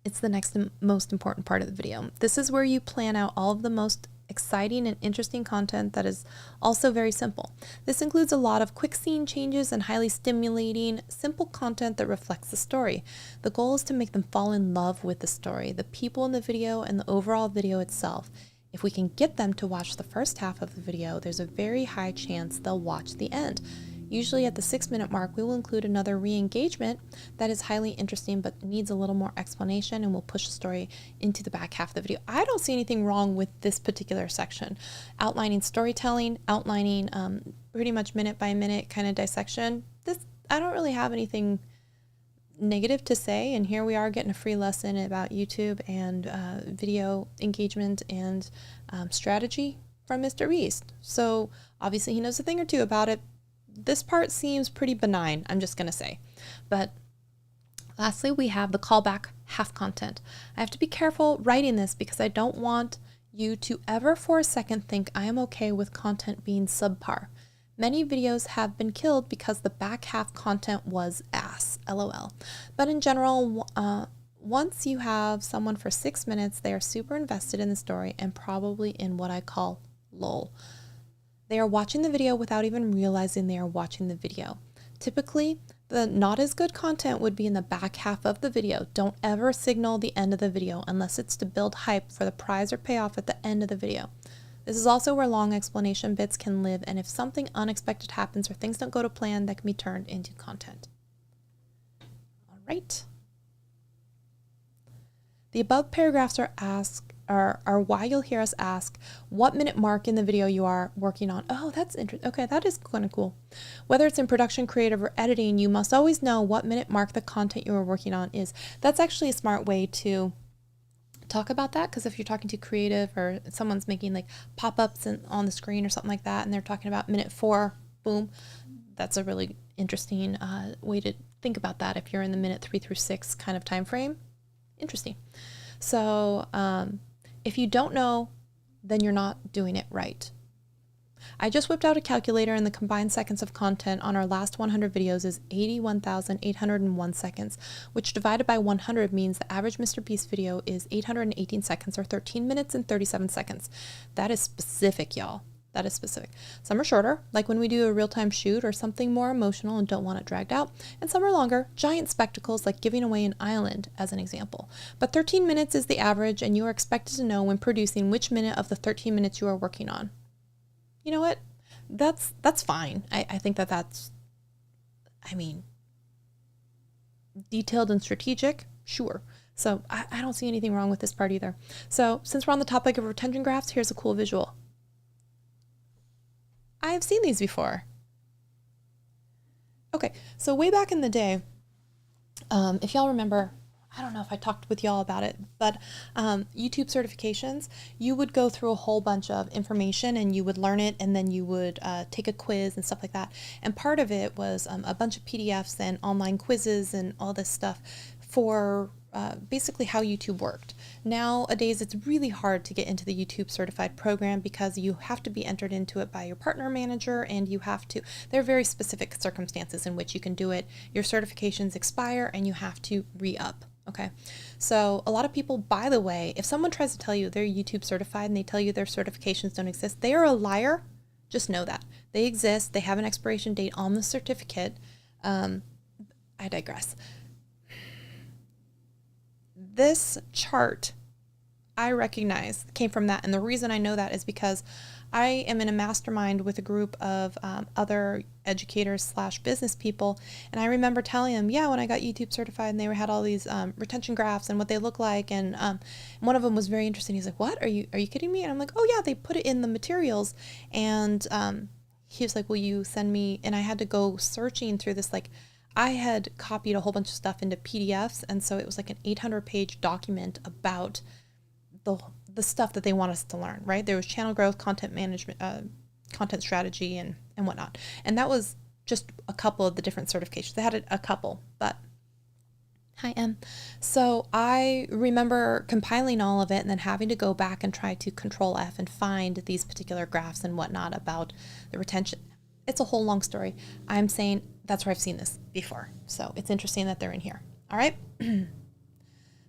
It's the next most important part of the video. This is where you plan out all of the most exciting and interesting content that is also very simple. This includes a lot of quick scene changes and highly stimulating, simple content that reflects the story. The goal is to make them fall in love with the story, the people in the video, and the overall video itself. If we can get them to watch the first half of the video, there's a very high chance they'll watch the end. Usually at the 6-minute mark, we will include another re-engagement that is highly interesting but needs a little more explanation, and we'll push the story into the back half of the video. I don't see anything wrong with this particular section. Outlining storytelling, outlining pretty much minute by minute kind of dissection. I don't really have anything negative to say, and here we are getting a free lesson about YouTube and video engagement and strategy from Mr. Beast. So obviously he knows a thing or two about it. This part seems pretty benign, I'm just going to say. But lastly, we have the callback half content. I have to be careful writing this because I don't want you to ever for a second think I am okay with content being subpar. Many videos have been killed because the back half content was ass, LOL. But in general, once you have someone for 6 minutes, they are super invested in the story and probably in what I call lol. They are watching the video without even realizing they are watching the video. Typically, the not as good content would be in the back half of the video. Don't ever signal the end of the video unless it's to build hype for the prize or payoff at the end of the video. This is also where long explanation bits can live, and if something unexpected happens or things don't go to plan, that can be turned into content. All right. The above paragraphs are why you'll hear us ask what minute mark in the video you are working on. Oh, that's interesting. Okay, that is kind of cool. Whether it's in production, creative, or editing, you must always know what minute mark the content you are working on is. That's actually a smart way to talk about that, because if you're talking to creative or someone's making like pop-ups on the screen or something like that, and they're talking about minute 4, boom, that's a really interesting way to think about that if you're in the minute 3 through 6 kind of time frame. Interesting. So if you don't know, then you're not doing it right. I just whipped out a calculator, and the combined seconds of content on our last 100 videos is 81,801 seconds, which divided by 100 means the average Mr. Beast video is 818 seconds, or 13 minutes and 37 seconds. That is specific, y'all. That is specific. Some are shorter, like when we do a real-time shoot or something more emotional and don't want it dragged out, and some are longer, giant spectacles like giving away an island as an example. But 13 minutes is the average, and you are expected to know when producing which minute of the 13 minutes you are working on. You know what? That's fine. I think that's, I mean, detailed and strategic, sure. So I don't see anything wrong with this part either. So since we're on the topic of retention graphs, here's a cool visual. I have seen these before. Okay, so way back in the day, If y'all remember, I don't know if I talked with y'all about it, but YouTube certifications, you would go through a whole bunch of information and you would learn it, and then you would take a quiz and stuff like that. And part of it was a bunch of PDFs and online quizzes and all this stuff for basically how YouTube worked. Nowadays, it's really hard to get into the YouTube certified program because you have to be entered into it by your partner manager, and there are very specific circumstances in which you can do it. Your certifications expire and you have to re-up. Okay. So a lot of people, by the way, if someone tries to tell you they're YouTube certified and they tell you their certifications don't exist, they are a liar. Just know that. They exist. They have an expiration date on the certificate. I digress. This chart, I recognize, came from that. And the reason I know that is because I am in a mastermind with a group of other educators / business people. And I remember telling them, yeah, when I got YouTube certified and they had all these retention graphs and what they look like. And one of them was very interesting. He's like, what? Are you kidding me? And I'm like, oh yeah, they put it in the materials. And he was like, will you send me? And I had to go searching through this, like, I had copied a whole bunch of stuff into PDFs. And so it was like an 800-page document about the stuff that they want us to learn, right? There was channel growth, content management, content strategy, and whatnot. And that was just a couple of the different certifications. They had a couple, but hi, Em. So I remember compiling all of it and then having to go back and try to Control F and find these particular graphs and whatnot about the retention. It's a whole long story. I'm saying that's where I've seen this before. So it's interesting that they're in here. All right.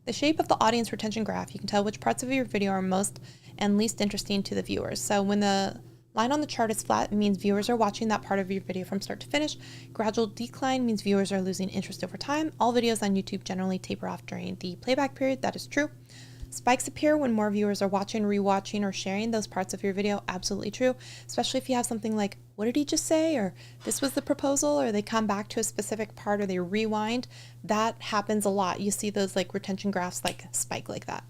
The shape of the audience retention graph, you can tell which parts of your video are most and least interesting to the viewers. So when the line on the chart is flat, it means viewers are watching that part of your video from start to finish. Gradual decline means viewers are losing interest over time. All videos on YouTube generally taper off during the playback period. That is true. Spikes appear when more viewers are watching, rewatching, or sharing those parts of your video. Absolutely true. Especially if you have something like, what did he just say? Or this was the proposal, or they come back to a specific part, or they rewind. That happens a lot. You see those like retention graphs like spike like that.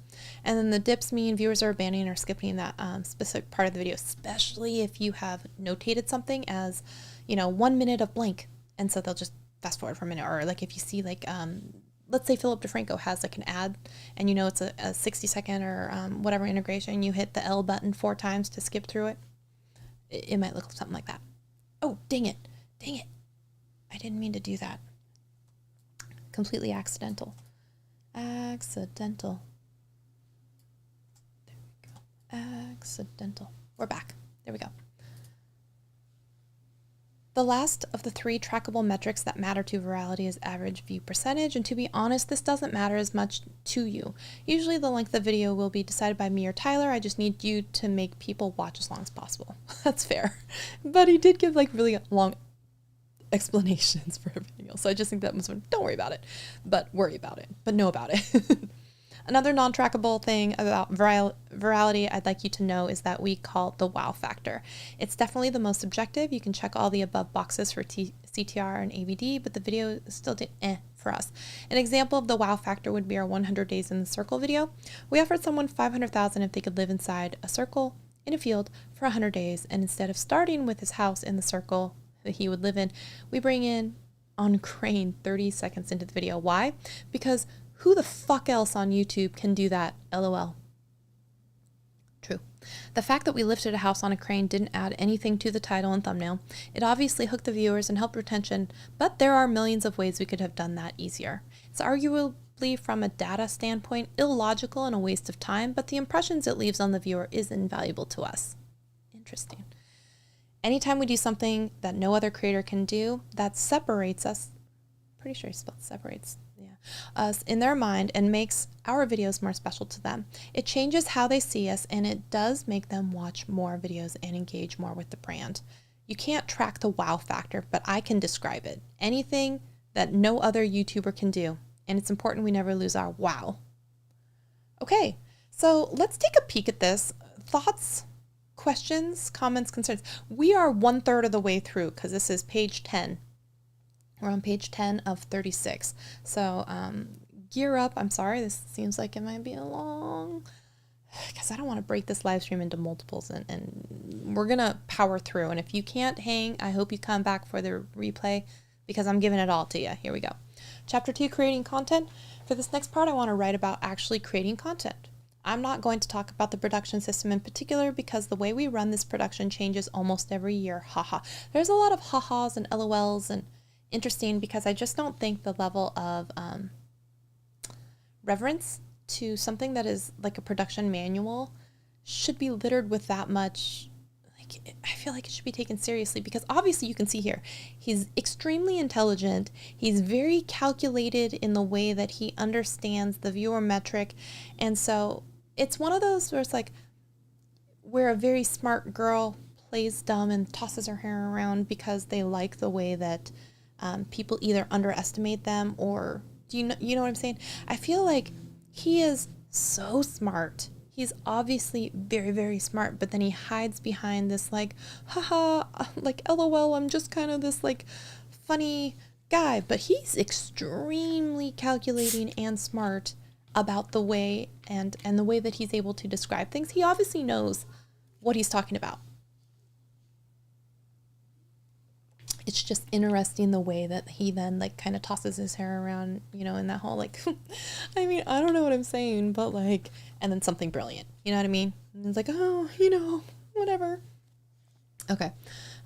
And then the dips mean viewers are abandoning or skipping that specific part of the video, especially if you have notated something as, 1 minute of blank. And so they'll just fast forward for a minute. Or like if you see like, let's say Philip DeFranco has like an ad and it's a 60-second or whatever integration, you hit the L button 4 times to skip through it. It might look something like that. Oh, dang it. I didn't mean to do that. Completely accidental. There we go. Accidental. We're back. There we go. The last of the 3 trackable metrics that matter to virality is average view percentage, and to be honest, this doesn't matter as much to you. Usually the length of the video will be decided by me or Tyler. I just need you to make people watch as long as possible. That's fair. But he did give like really long explanations for everything else, so I just think that was, don't worry about it, but worry about it, but know about it. Another non-trackable thing about virality I'd like you to know is that we call it the wow factor. It's definitely the most subjective. You can check all the above boxes for CTR and ABD, but the video still did for us. An example of the wow factor would be our 100 days in the circle video. We offered someone $500,000 if they could live inside a circle in a field for 100 days, and instead of starting with his house in the circle that he would live in, we bring in on crane 30 seconds into the video. Why? Because who the fuck else on YouTube can do that? LOL. True. The fact that we lifted a house on a crane didn't add anything to the title and thumbnail. It obviously hooked the viewers and helped retention, but there are millions of ways we could have done that easier. It's arguably, from a data standpoint, illogical and a waste of time, but the impressions it leaves on the viewer is invaluable to us. Interesting. Anytime we do something that no other creator can do, that separates us, pretty sure he spelled separates, us in their mind and makes our videos more special to them. It changes how they see us, and it does make them watch more videos and engage more with the brand. You can't track the wow factor, but I can describe it. Anything that no other YouTuber can do, and it's important we never lose our wow. Okay, so let's take a peek at this. Thoughts, questions, comments, concerns. We are 1/3 of the way through because this is page 10. We're on page 10 of 36. So gear up. I'm sorry, this seems like it might be a long, because I don't want to break this live stream into multiples, and we're going to power through. And if you can't hang, I hope you come back for the replay because I'm giving it all to you. Here we go. Chapter 2, creating content. For this next part, I want to write about actually creating content. I'm not going to talk about the production system in particular because the way we run this production changes almost every year. Haha. There's a lot of ha-has and LOLs and interesting because I just don't think the level of reverence to something that is like a production manual should be littered with that much. I feel like it should be taken seriously because obviously you can see here, he's extremely intelligent. He's very calculated in the way that he understands the viewer metric. And so it's one of those where it's like where a very smart girl plays dumb and tosses her hair around because they like the way that people either underestimate them or you know what I'm saying? I feel like he is so smart. He's obviously very, very smart, but then he hides behind this like, haha, like LOL, I'm just kind of this like funny guy, but he's extremely calculating and smart about the way and the way that he's able to describe things. He obviously knows what he's talking about. It's just interesting the way that he then like kind of tosses his hair around, you know, in that whole like, I mean, I don't know what I'm saying, but like, and then something brilliant, you know what I mean? And it's like, oh, you know, whatever. Okay.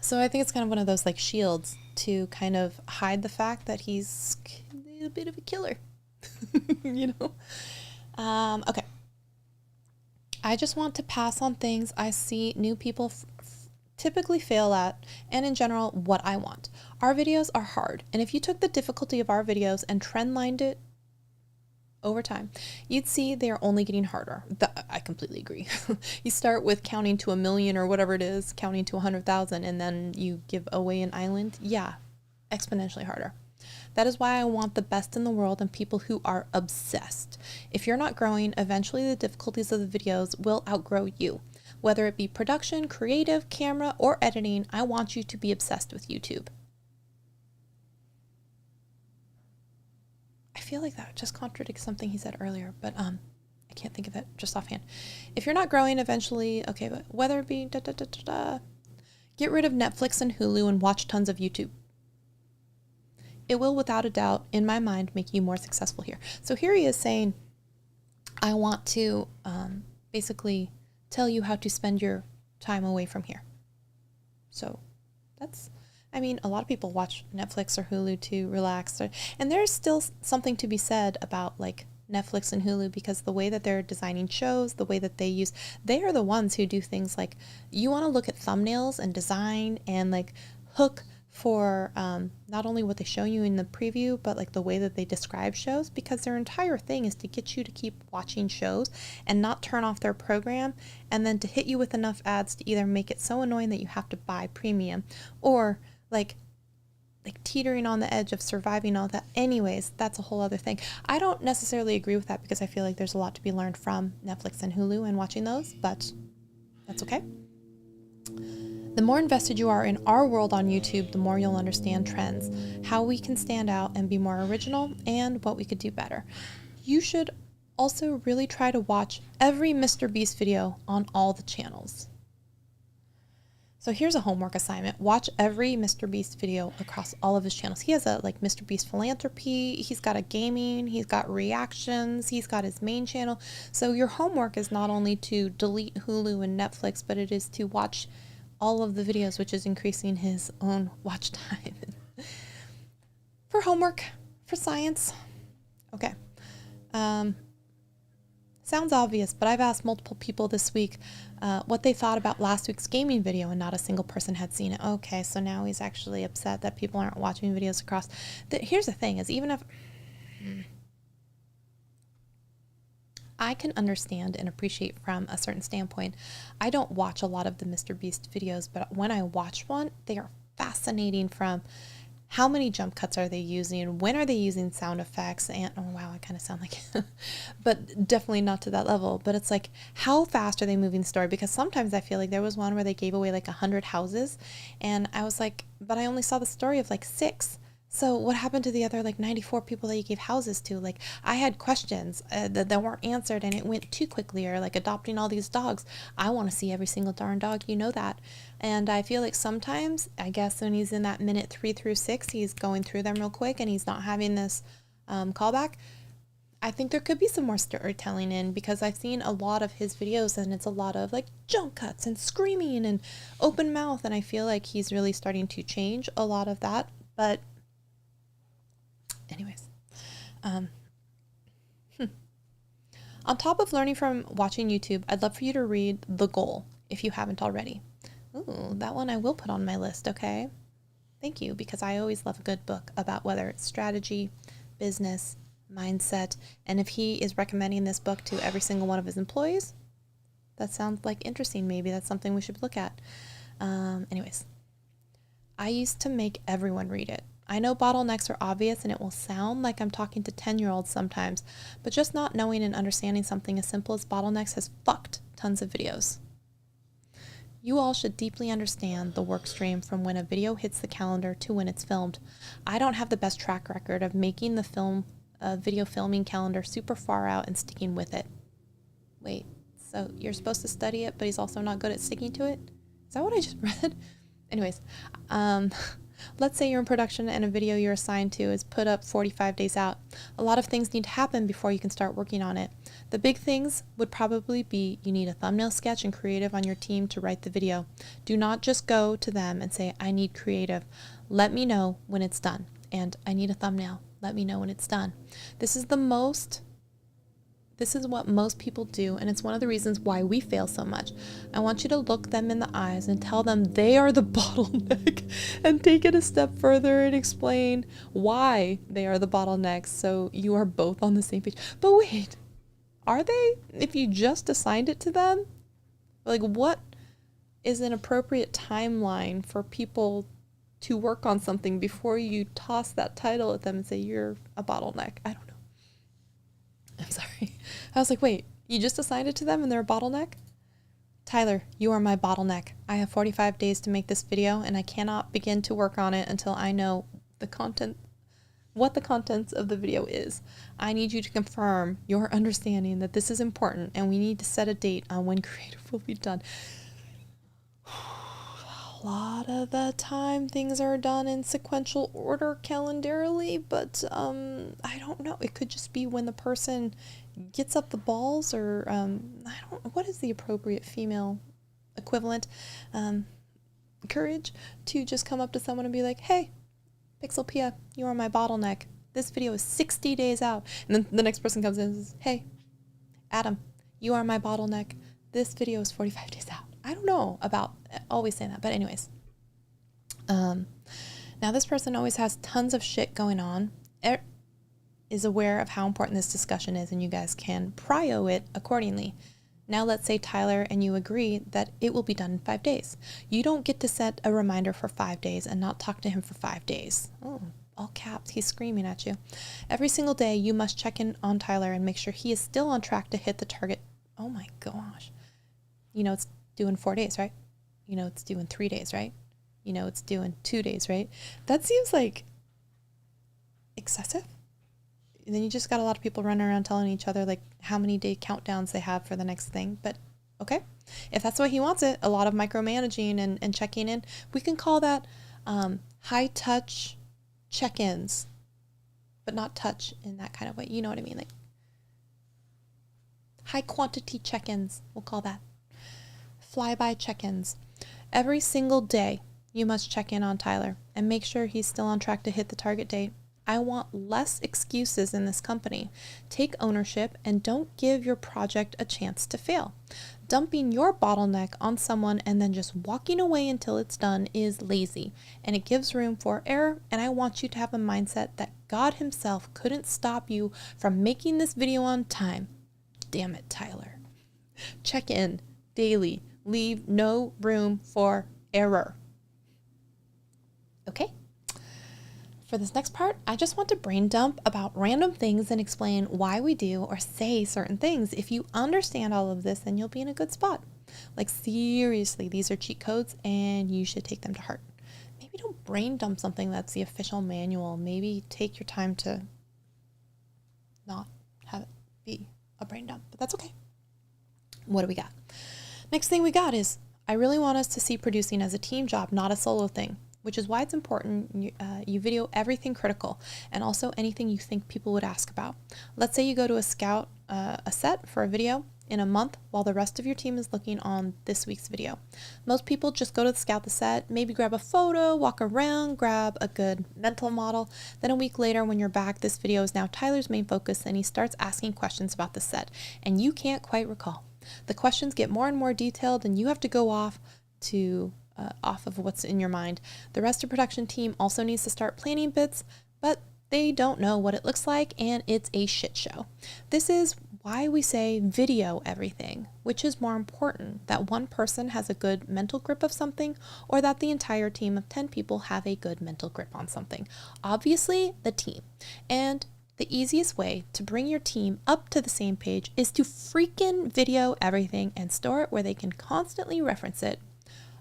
So I think it's kind of one of those like shields to kind of hide the fact that he's a bit of a killer, you know? Okay. I just want to pass on things I see new people typically fail at, and in general, what I want. Our videos are hard, and if you took the difficulty of our videos and trendlined it over time, you'd see they are only getting harder. I completely agree. You start with counting to 1 million or whatever it is, counting to 100,000, and then you give away an island. Yeah, exponentially harder. That is why I want the best in the world and people who are obsessed. If you're not growing, eventually the difficulties of the videos will outgrow you. Whether it be production, creative, camera, or editing, I want you to be obsessed with YouTube. I feel like that just contradicts something he said earlier, but I can't think of it just offhand. If you're not growing eventually, okay, but whether it be get rid of Netflix and Hulu and watch tons of YouTube. It will, without a doubt, in my mind, make you more successful here. So here he is saying, I want to basically tell you how to spend your time away from here. So that's, I mean, a lot of people watch Netflix or Hulu to relax. And there's still something to be said about like Netflix and Hulu because the way that they're designing shows, the way that they are the ones who do things like you want to look at thumbnails and design and like hook for not only what they show you in the preview, but like the way that they describe shows, because their entire thing is to get you to keep watching shows and not turn off their program, and then to hit you with enough ads to either make it so annoying that you have to buy premium or like teetering on the edge of surviving all that. Anyways, that's a whole other thing. I don't necessarily agree with that because I feel like there's a lot to be learned from Netflix and Hulu and watching those, but that's okay. The more invested you are in our world on YouTube, the more you'll understand trends, how we can stand out and be more original, and what we could do better. You should also really try to watch every MrBeast video on all the channels. So here's a homework assignment. Watch every MrBeast video across all of his channels. He has a like MrBeast Philanthropy, he's got a gaming, he's got reactions, he's got his main channel. So your homework is not only to delete Hulu and Netflix, but it is to watch all of the videos, which is increasing his own watch time. For homework, for science. Okay. Sounds obvious, but I've asked multiple people this week what they thought about last week's gaming video, and not a single person had seen it. Okay, so now he's actually upset that people aren't watching videos across. Here's the thing, is even if I can understand and appreciate from a certain standpoint, I don't watch a lot of the MrBeast videos, but when I watch one, they are fascinating from how many jump cuts are they using? When are they using sound effects? And oh wow, I kind of sound like, but definitely not to that level. But it's like, how fast are they moving the story? Because sometimes I feel like there was one where they gave away like 100 houses, and I was like, but I only saw the story of like 6. So what happened to the other like 94 people that you gave houses to? Like I had questions that weren't answered, and it went too quickly. Or like adopting all these dogs. I want to see every single darn dog, you know that. And I feel like sometimes, I guess when he's in that minute 3 through 6, he's going through them real quick, and he's not having this callback, I think there could be some more storytelling in, because I've seen a lot of his videos and it's a lot of like jump cuts and screaming and open mouth, and I feel like he's really starting to change a lot of that. But anyways, on top of learning from watching YouTube, I'd love for you to read The Goal if you haven't already. Ooh, that one I will put on my list, okay? Thank you, because I always love a good book about whether it's strategy, business, mindset, and if he is recommending this book to every single one of his employees, that sounds like interesting. Maybe that's something we should look at. Anyways, I used to make everyone read it. I know bottlenecks are obvious and it will sound like I'm talking to 10-year-olds sometimes, but just not knowing and understanding something as simple as bottlenecks has fucked tons of videos. You all should deeply understand the work stream from when a video hits the calendar to when it's filmed. I don't have the best track record of making the video filming calendar super far out and sticking with it. Wait, so you're supposed to study it, but he's also not good at sticking to it? Is that what I just read? Anyways, let's say you're in production and a video you're assigned to is put up 45 days out. A lot of things need to happen before you can start working on it. The big things would probably be you need a thumbnail sketch and creative on your team to write the video. Do not just go to them and say, I need creative. Let me know when it's done. And I need a thumbnail. Let me know when it's done. This is what most people do, and it's one of the reasons why we fail so much. I want you to look them in the eyes and tell them they are the bottleneck, and take it a step further and explain why they are the bottlenecks, so you are both on the same page. But wait, are they? If you just assigned it to them? Like, what is an appropriate timeline for people to work on something before you toss that title at them and say you're a bottleneck? I don't know. I'm sorry. I was like, wait, you just assigned it to them and they're a bottleneck? Tyler, you are my bottleneck. I have 45 days to make this video and I cannot begin to work on it until I know what the contents of the video is. I need you to confirm your understanding that this is important and we need to set a date on when creative will be done. A lot of the time things are done in sequential order calendarily, but I don't know. It could just be when the person gets up the balls, or I don't know, what is the appropriate female equivalent? Courage to just come up to someone and be like, hey, Pixel Pia, you are my bottleneck. This video is 60 days out. And then the next person comes in and says, hey, Adam, you are my bottleneck. This video is 45 days out. I don't know about always saying that, but anyways. Now this person always has tons of shit going on, is aware of how important this discussion is, and you guys can prio it accordingly. Now let's say Tyler and you agree that it will be done in 5 days. You don't get to set a reminder for 5 days and not talk to him for 5 days. Oh, all caps, he's screaming at you. Every single day you must check in on Tyler and make sure he is still on track to hit the target. Oh my gosh. You know it's due in 4 days, right? You know it's due in 3 days, right? You know it's due in 2 days, right? That seems like excessive. And then you just got a lot of people running around telling each other like how many day countdowns they have for the next thing. But okay, if that's the way he wants it, a lot of micromanaging and checking in, we can call that high touch check-ins, but not touch in that kind of way. You know what I mean? Like high quantity check-ins, we'll call that. Flyby check-ins. Every single day you must check in on Tyler and make sure he's still on track to hit the target date. I want less excuses in this company. Take ownership and don't give your project a chance to fail. Dumping your bottleneck on someone and then just walking away until it's done is lazy, and it gives room for error, and I want you to have a mindset that God himself couldn't stop you from making this video on time. Damn it, Tyler. Check in daily. Leave no room for error. Okay? For this next part, I just want to brain dump about random things and explain why we do or say certain things. If you understand all of this, then you'll be in a good spot. Like seriously, these are cheat codes and you should take them to heart. Maybe don't brain dump something that's the official manual. Maybe take your time to not have it be a brain dump, but that's okay. What do we got? Next thing we got is, I really want us to see producing as a team job, not a solo thing. which is why it's important you video everything critical and also anything you think people would ask about. Let's say you go to a set for a video in a month while the rest of your team is looking on this week's video. Most people just go to scout the set, maybe grab a photo, walk around, grab a good mental model. Then a week later when you're back, this video is now Tyler's main focus and he starts asking questions about the set and you can't quite recall. The questions get more and more detailed and you have to go off of what's in your mind. The rest of the production team also needs to start planning bits, but they don't know what it looks like and it's a shit show. This is why we say video everything. Which is more important, that one person has a good mental grip of something or that the entire team of 10 people have a good mental grip on something? Obviously, the team. And the easiest way to bring your team up to the same page is to freaking video everything and store it where they can constantly reference it.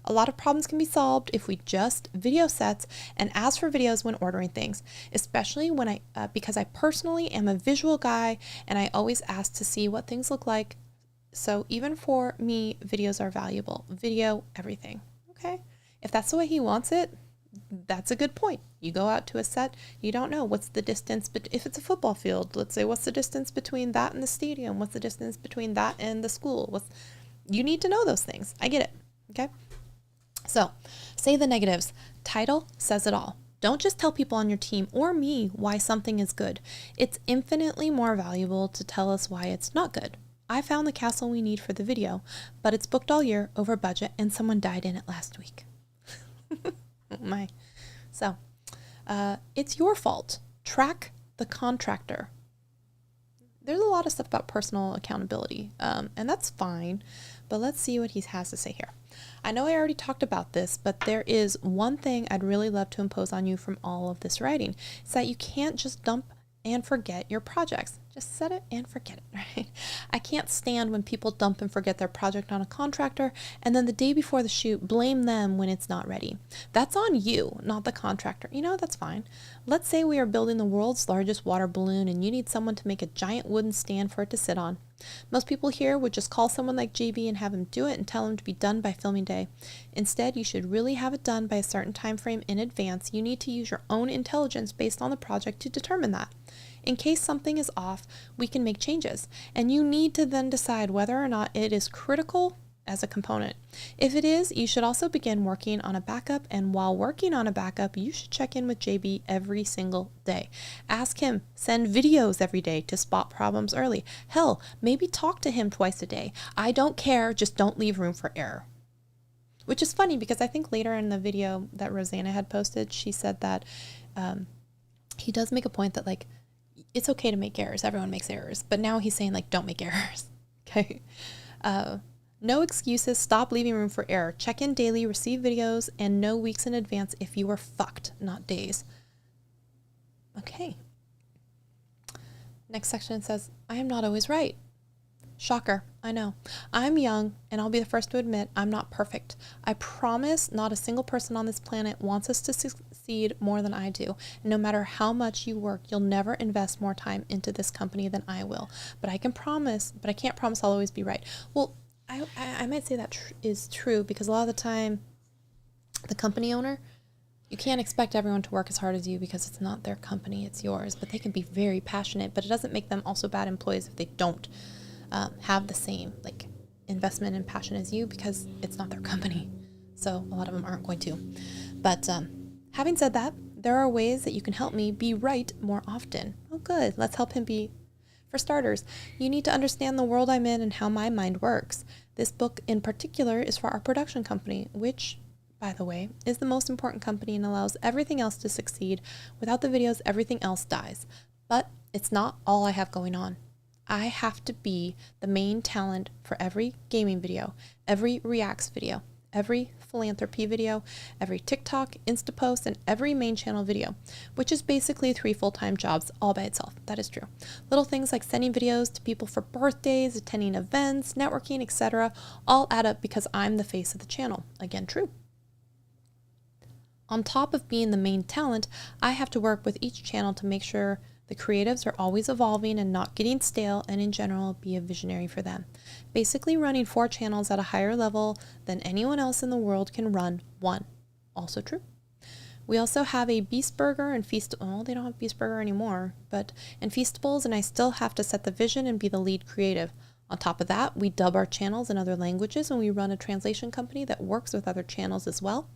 A lot of problems can be solved if we just video sets and ask for videos when ordering things, especially when because I personally am a visual guy and I always ask to see what things look like. So even for me, videos are valuable. Video everything, okay? If that's the way he wants it, that's a good point. You go out to a set, you don't know what's the distance, but if it's a football field, let's say, what's the distance between that and the stadium? What's the distance between that and the school? You need to know those things. I get it, okay? So, say the negatives. Title says it all. Don't just tell people on your team or me why something is good. It's infinitely more valuable to tell us why it's not good. I found the castle we need for the video, but it's booked all year, over budget, and someone died in it last week. Oh my. So, it's your fault. Track the contractor. There's a lot of stuff about personal accountability, and that's fine, but let's see what he has to say here. I know I already talked about this, but there is one thing I'd really love to impose on you from all of this writing. It's that you can't just dump and forget your projects. Just set it and forget it, right? I can't stand when people dump and forget their project on a contractor and then the day before the shoot, blame them when it's not ready. That's on you, not the contractor. You know, that's fine. Let's say we are building the world's largest water balloon and you need someone to make a giant wooden stand for it to sit on. Most people here would just call someone like JB and have him do it and tell him to be done by filming day. Instead, you should really have it done by a certain time frame in advance. You need to use your own intelligence based on the project to determine that. In case something is off, we can make changes, and you need to then decide whether or not it is critical as a component. If it is, you should also begin working on a backup, and while working on a backup, you should check in with JB every single day. Ask him, send videos every day to spot problems early. Hell, maybe talk to him twice a day. I don't care, just don't leave room for error. Which is funny because I think later in the video that Rosanna had posted, she said that he does make a point that like, it's okay to make errors. Everyone makes errors. But now he's saying like, don't make errors. Okay. No excuses. Stop leaving room for error. Check in daily, receive videos, and know weeks in advance if you are fucked, not days. Okay. Next section says, I am not always right. Shocker, I know. I'm young, and I'll be the first to admit I'm not perfect. I promise not a single person on this planet wants us to succeed more than I do. And no matter how much you work, you'll never invest more time into this company than I will. But I can't promise I'll always be right. Well, I might say that is true because a lot of the time, the company owner, you can't expect everyone to work as hard as you because it's not their company, it's yours. But they can be very passionate, but it doesn't make them also bad employees if they don't have the same like investment and passion as you because it's not their company. So a lot of them aren't going to. But having said that, there are ways that you can help me be right more often. Oh, good. Let's help him be. For starters, you need to understand the world I'm in and how my mind works. This book in particular is for our production company, which, by the way, is the most important company and allows everything else to succeed. Without the videos, everything else dies. But it's not all I have going on. I have to be the main talent for every gaming video, every Reacts video, every philanthropy video, every TikTok, Insta post, and every main channel video, which is basically 3 full-time jobs all by itself. That is true. Little things like sending videos to people for birthdays, attending events, networking, etc. all add up because I'm the face of the channel. Again, true. On top of being the main talent, I have to work with each channel to make sure the creatives are always evolving and not getting stale, and in general, be a visionary for them. Basically running 4 channels at a higher level than anyone else in the world can run 1. Also true. We also have a Beast Burger and oh, they don't have Beast Burger anymore, and Feastables, and I still have to set the vision and be the lead creative. On top of that, we dub our channels in other languages, and we run a translation company that works with other channels as well.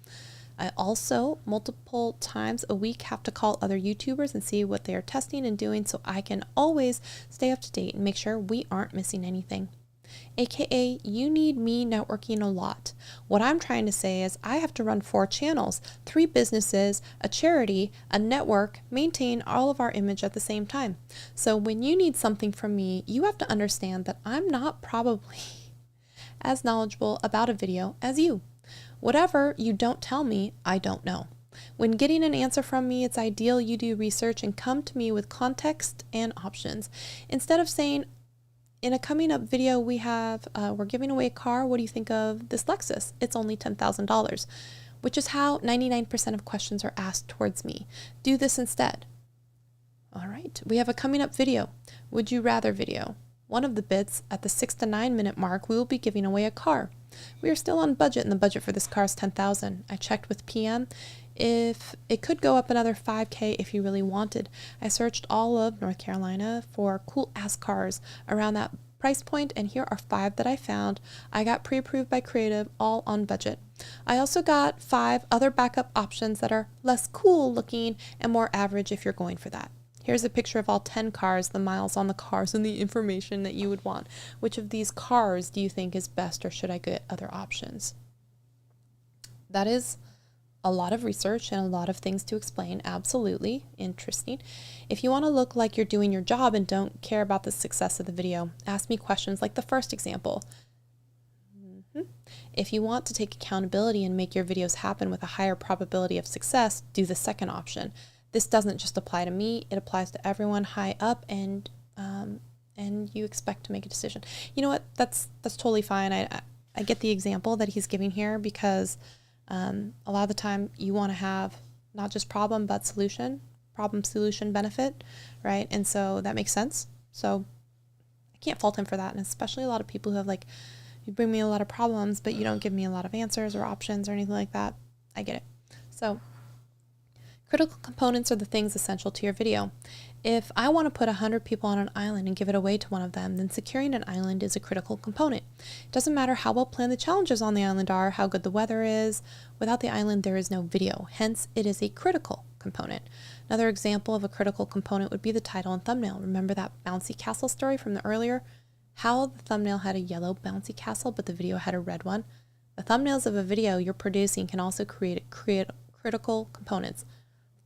I also, multiple times a week, have to call other YouTubers and see what they are testing and doing so I can always stay up to date and make sure we aren't missing anything. AKA, you need me networking a lot. What I'm trying to say is I have to run 4 channels, 3 businesses, a charity, a network, maintain all of our image at the same time. So when you need something from me, you have to understand that I'm not probably as knowledgeable about a video as you. Whatever you don't tell me, I don't know. When getting an answer from me, it's ideal you do research and come to me with context and options. Instead of saying, in a coming up video, we're giving away a car. What do you think of this Lexus? It's only $10,000, which is how 99% of questions are asked towards me. Do this instead. All right, we have a coming up video. Would you rather video? One of the bits at the 6 to 9 minute mark, we will be giving away a car. We are still on budget, and the budget for this car is $10,000. I checked with PM. If it could go up another $5K if you really wanted. I searched all of North Carolina for cool ass cars around that price point, and here are 5 that I found. I got pre-approved by Creative, all on budget. I also got 5 other backup options that are less cool looking and more average if you're going for that. Here's a picture of all 10 cars, the miles on the cars, and the information that you would want. Which of these cars do you think is best, or should I get other options? That is a lot of research and a lot of things to explain. Absolutely interesting. If you want to look like you're doing your job and don't care about the success of the video, ask me questions like the first example. If you want to take accountability and make your videos happen with a higher probability of success, do the second option. This doesn't just apply to me, it applies to everyone high up, and you expect to make a decision. You know what? That's totally fine. I get the example that he's giving here because a lot of the time you want to have not just problem, but solution, benefit, right? And so that makes sense. So I can't fault him for that. And especially a lot of people who have you bring me a lot of problems, but you don't give me a lot of answers or options or anything like that. I get it. So critical components are the things essential to your video. If I want to put 100 people on an island and give it away to one of them, then securing an island is a critical component. It doesn't matter how well planned the challenges on the island are, how good the weather is. Without the island, there is no video. Hence, it is a critical component. Another example of a critical component would be the title and thumbnail. Remember that bouncy castle story from the earlier? How the thumbnail had a yellow bouncy castle, but the video had a red one. The thumbnails of a video you're producing can also create critical components.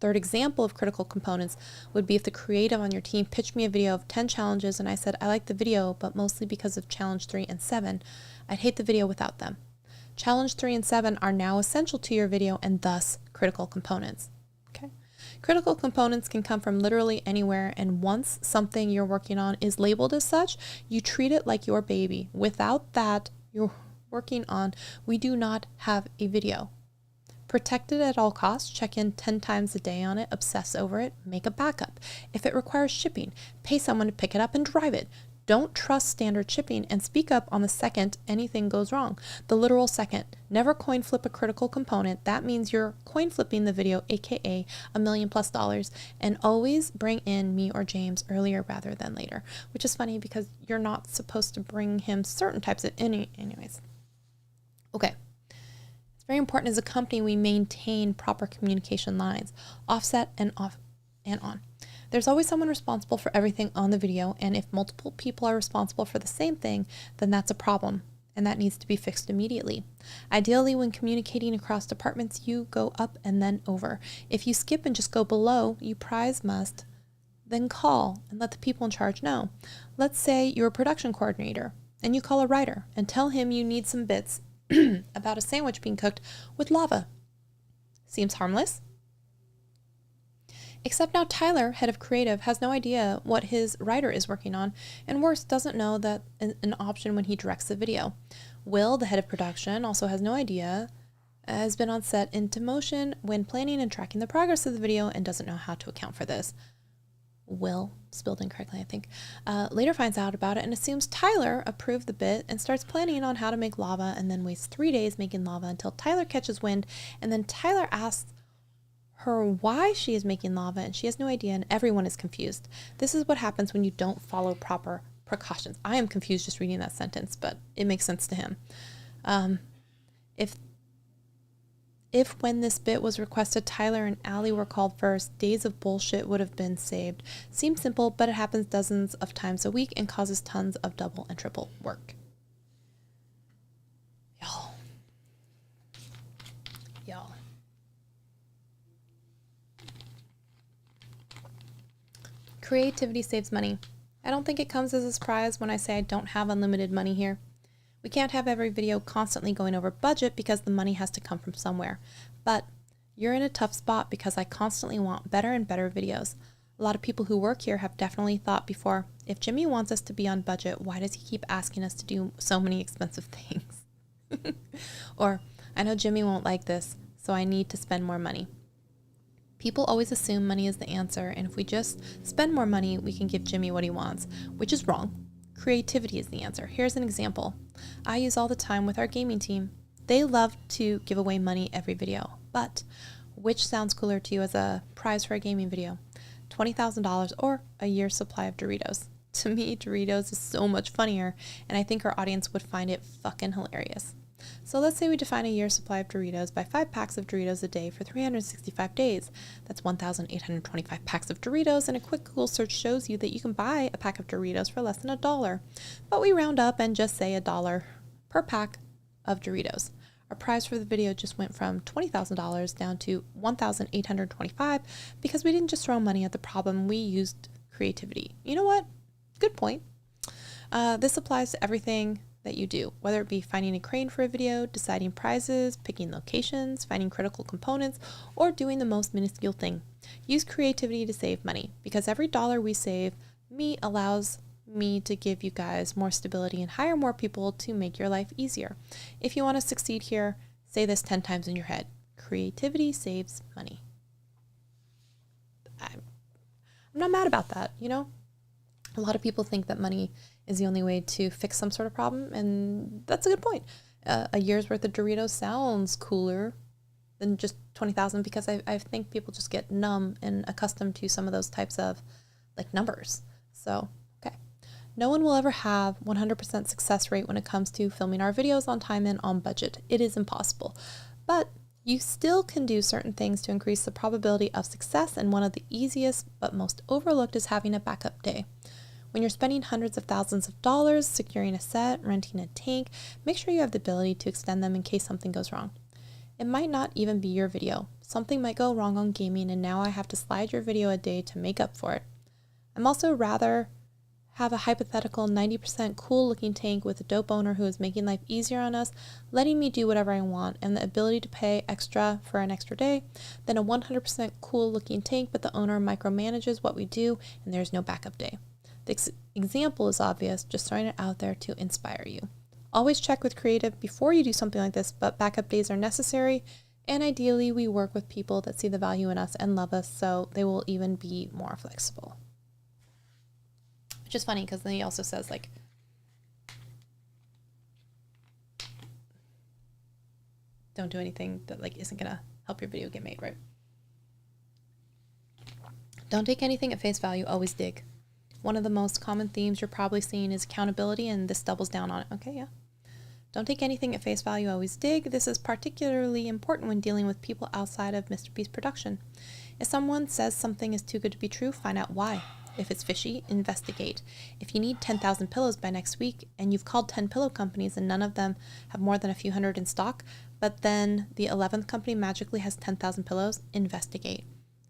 Third example of critical components would be if the creative on your team pitched me a video of 10 challenges and I said, I like the video, but mostly because of challenge 3 and 7, I'd hate the video without them. Challenge 3 and 7 are now essential to your video and thus critical components. Okay. Critical components can come from literally anywhere, and once something you're working on is labeled as such, you treat it like your baby. Without that you're working on, we do not have a video. Protect it at all costs, check in 10 times a day on it, obsess over it, make a backup. If it requires shipping, pay someone to pick it up and drive it. Don't trust standard shipping and speak up on the second anything goes wrong. The literal second. Never coin flip a critical component. That means you're coin flipping the video, aka $1 million+, and always bring in me or James earlier rather than later, which is funny because you're not supposed to bring him certain types of anyways. Okay. Very important as a company, we maintain proper communication lines, offset and off and on. There's always someone responsible for everything on the video, and if multiple people are responsible for the same thing, then that's a problem, and that needs to be fixed immediately. Ideally, when communicating across departments, you go up and then over. If you skip and just go below, you must then call and let the people in charge know. Let's say you're a production coordinator, and you call a writer and tell him you need some bits about a sandwich being cooked with lava. Seems harmless. Except now Tyler, head of creative, has no idea what his writer is working on, and worse, doesn't know that an option when he directs the video. Will, the head of production, also has no idea, has been on set into motion when planning and tracking the progress of the video and doesn't know how to account for this. Will, spelled incorrectly, I think, later finds out about it and assumes Tyler approved the bit and starts planning on how to make lava, and then wastes 3 days making lava until Tyler catches wind, and then Tyler asks her why she is making lava, and she has no idea, and everyone is confused. This is what happens when you don't follow proper precautions. I am confused just reading that sentence, but it makes sense to him. If when this bit was requested, Tyler and Allie were called first, days of bullshit would have been saved. Seems simple, but it happens dozens of times a week and causes tons of double and triple work. Y'all. Creativity saves money. I don't think it comes as a surprise when I say I don't have unlimited money here. We can't have every video constantly going over budget because the money has to come from somewhere. But you're in a tough spot because I constantly want better and better videos. A lot of people who work here have definitely thought before, if Jimmy wants us to be on budget, why does he keep asking us to do so many expensive things? Or, I know Jimmy won't like this, so I need to spend more money. People always assume money is the answer, and if we just spend more money, we can give Jimmy what he wants, which is wrong. Creativity is the answer. Here's an example I use all the time with our gaming team. They love to give away money every video, but which sounds cooler to you as a prize for a gaming video? $20,000 or a year's supply of Doritos? To me, Doritos is so much funnier, and I think our audience would find it fucking hilarious. So let's say we define a year's supply of Doritos by 5 packs of Doritos a day for 365 days. That's 1,825 packs of Doritos, and a quick Google search shows you that you can buy a pack of Doritos for less than $1. But we round up and just say $1 per pack of Doritos. Our prize for the video just went from $20,000 down to $1,825 because we didn't just throw money at the problem, we used creativity. You know what? Good point. This applies to everything that you do, whether it be finding a crane for a video, deciding prizes, picking locations, finding critical components, or doing the most minuscule thing. Use creativity to save money, because every dollar we save allows me to give you guys more stability and hire more people to make your life easier. If you want to succeed here, say this 10 times in your head. Creativity saves money. I'm not mad about that, you know? A lot of people think that money is the only way to fix some sort of problem, and that's a good point. A year's worth of Doritos sounds cooler than just 20,000 because I think people just get numb and accustomed to some of those types of like numbers. So, okay. No one will ever have 100% success rate when it comes to filming our videos on time and on budget. It is impossible. But you still can do certain things to increase the probability of success, and one of the easiest but most overlooked is having a backup day. When you're spending hundreds of thousands of dollars securing a set, renting a tank, make sure you have the ability to extend them in case something goes wrong. It might not even be your video. Something might go wrong on gaming, and now I have to slide your video a day to make up for it. I'm also rather have a hypothetical 90% cool looking tank with a dope owner who is making life easier on us, letting me do whatever I want, and the ability to pay extra for an extra day, than a 100% cool looking tank but the owner micromanages what we do and there's no backup day. The example is obvious, just throwing it out there to inspire you. Always check with creative before you do something like this, but backup days are necessary, and ideally we work with people that see the value in us and love us, so they will even be more flexible. Which is funny because then he also says, like, don't do anything that like isn't gonna help your video get made, right? Don't take anything at face value, always dig. One of the most common themes you're probably seeing is accountability, and this doubles down on it. Okay, yeah. Don't take anything at face value, always dig. This is particularly important when dealing with people outside of MRBEAST Production. If someone says something is too good to be true, find out why. If it's fishy, investigate. If you need 10,000 pillows by next week and you've called 10 pillow companies and none of them have more than a few hundred in stock, but then the 11th company magically has 10,000 pillows, investigate.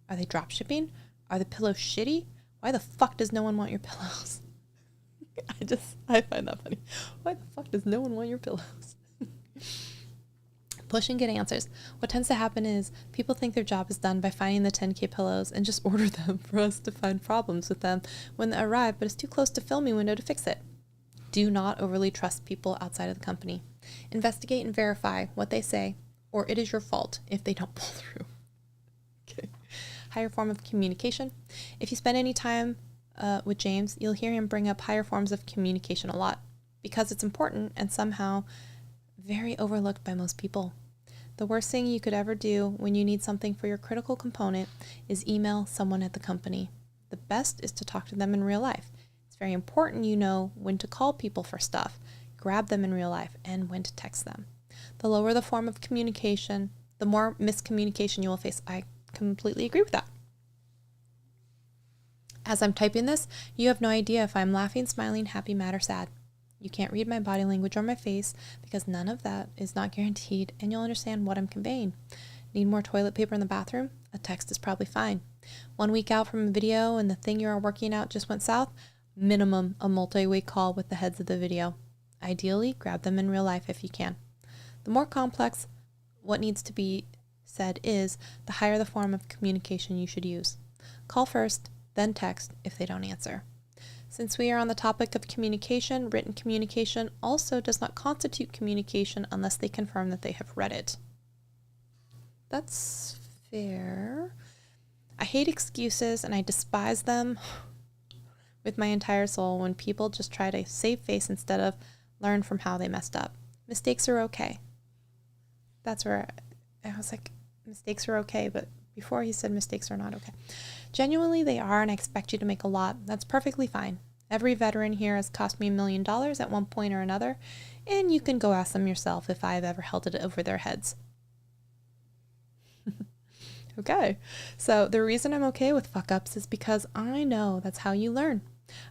Are they drop shipping? Are the pillows shitty? Why the fuck does no one want your pillows? I find that funny. Why the fuck does no one want your pillows? Push and get answers. What tends to happen is people think their job is done by finding the 10K pillows and just order them for us to find problems with them when they arrive, but it's too close to filming window to fix it. Do not overly trust people outside of the company. Investigate and verify what they say, or it is your fault if they don't pull through. Okay. Higher form of communication. If you spend any time with James, you'll hear him bring up higher forms of communication a lot because it's important and somehow very overlooked by most people. The worst thing you could ever do when you need something for your critical component is email someone at the company. The best is to talk to them in real life. It's very important you know when to call people for stuff, grab them in real life, and when to text them. The lower the form of communication, the more miscommunication you will face. I completely agree with that. As I'm typing this, you have no idea if I'm laughing, smiling, happy, mad, or sad. You can't read my body language or my face because none of that is not guaranteed, and you'll understand what I'm conveying. Need more toilet paper in the bathroom? A text is probably fine. 1 week out from a video and the thing you are working out just went south? Minimum a multi-way call with the heads of the video. Ideally, grab them in real life if you can. The more complex what needs to be said is, the higher the form of communication you should use. Call first, then text if they don't answer. Since we are on the topic of communication, written communication also does not constitute communication unless they confirm that they have read it. That's fair. I hate excuses and I despise them with my entire soul when people just try to save face instead of learn from how they messed up. Mistakes are okay. That's where I was like, mistakes are okay, but before he said mistakes are not okay. Genuinely, they are, and I expect you to make a lot. That's perfectly fine. Every veteran here has cost me $1 million at one point or another, and you can go ask them yourself if I've ever held it over their heads. Okay, so the reason I'm okay with fuck-ups is because I know that's how you learn.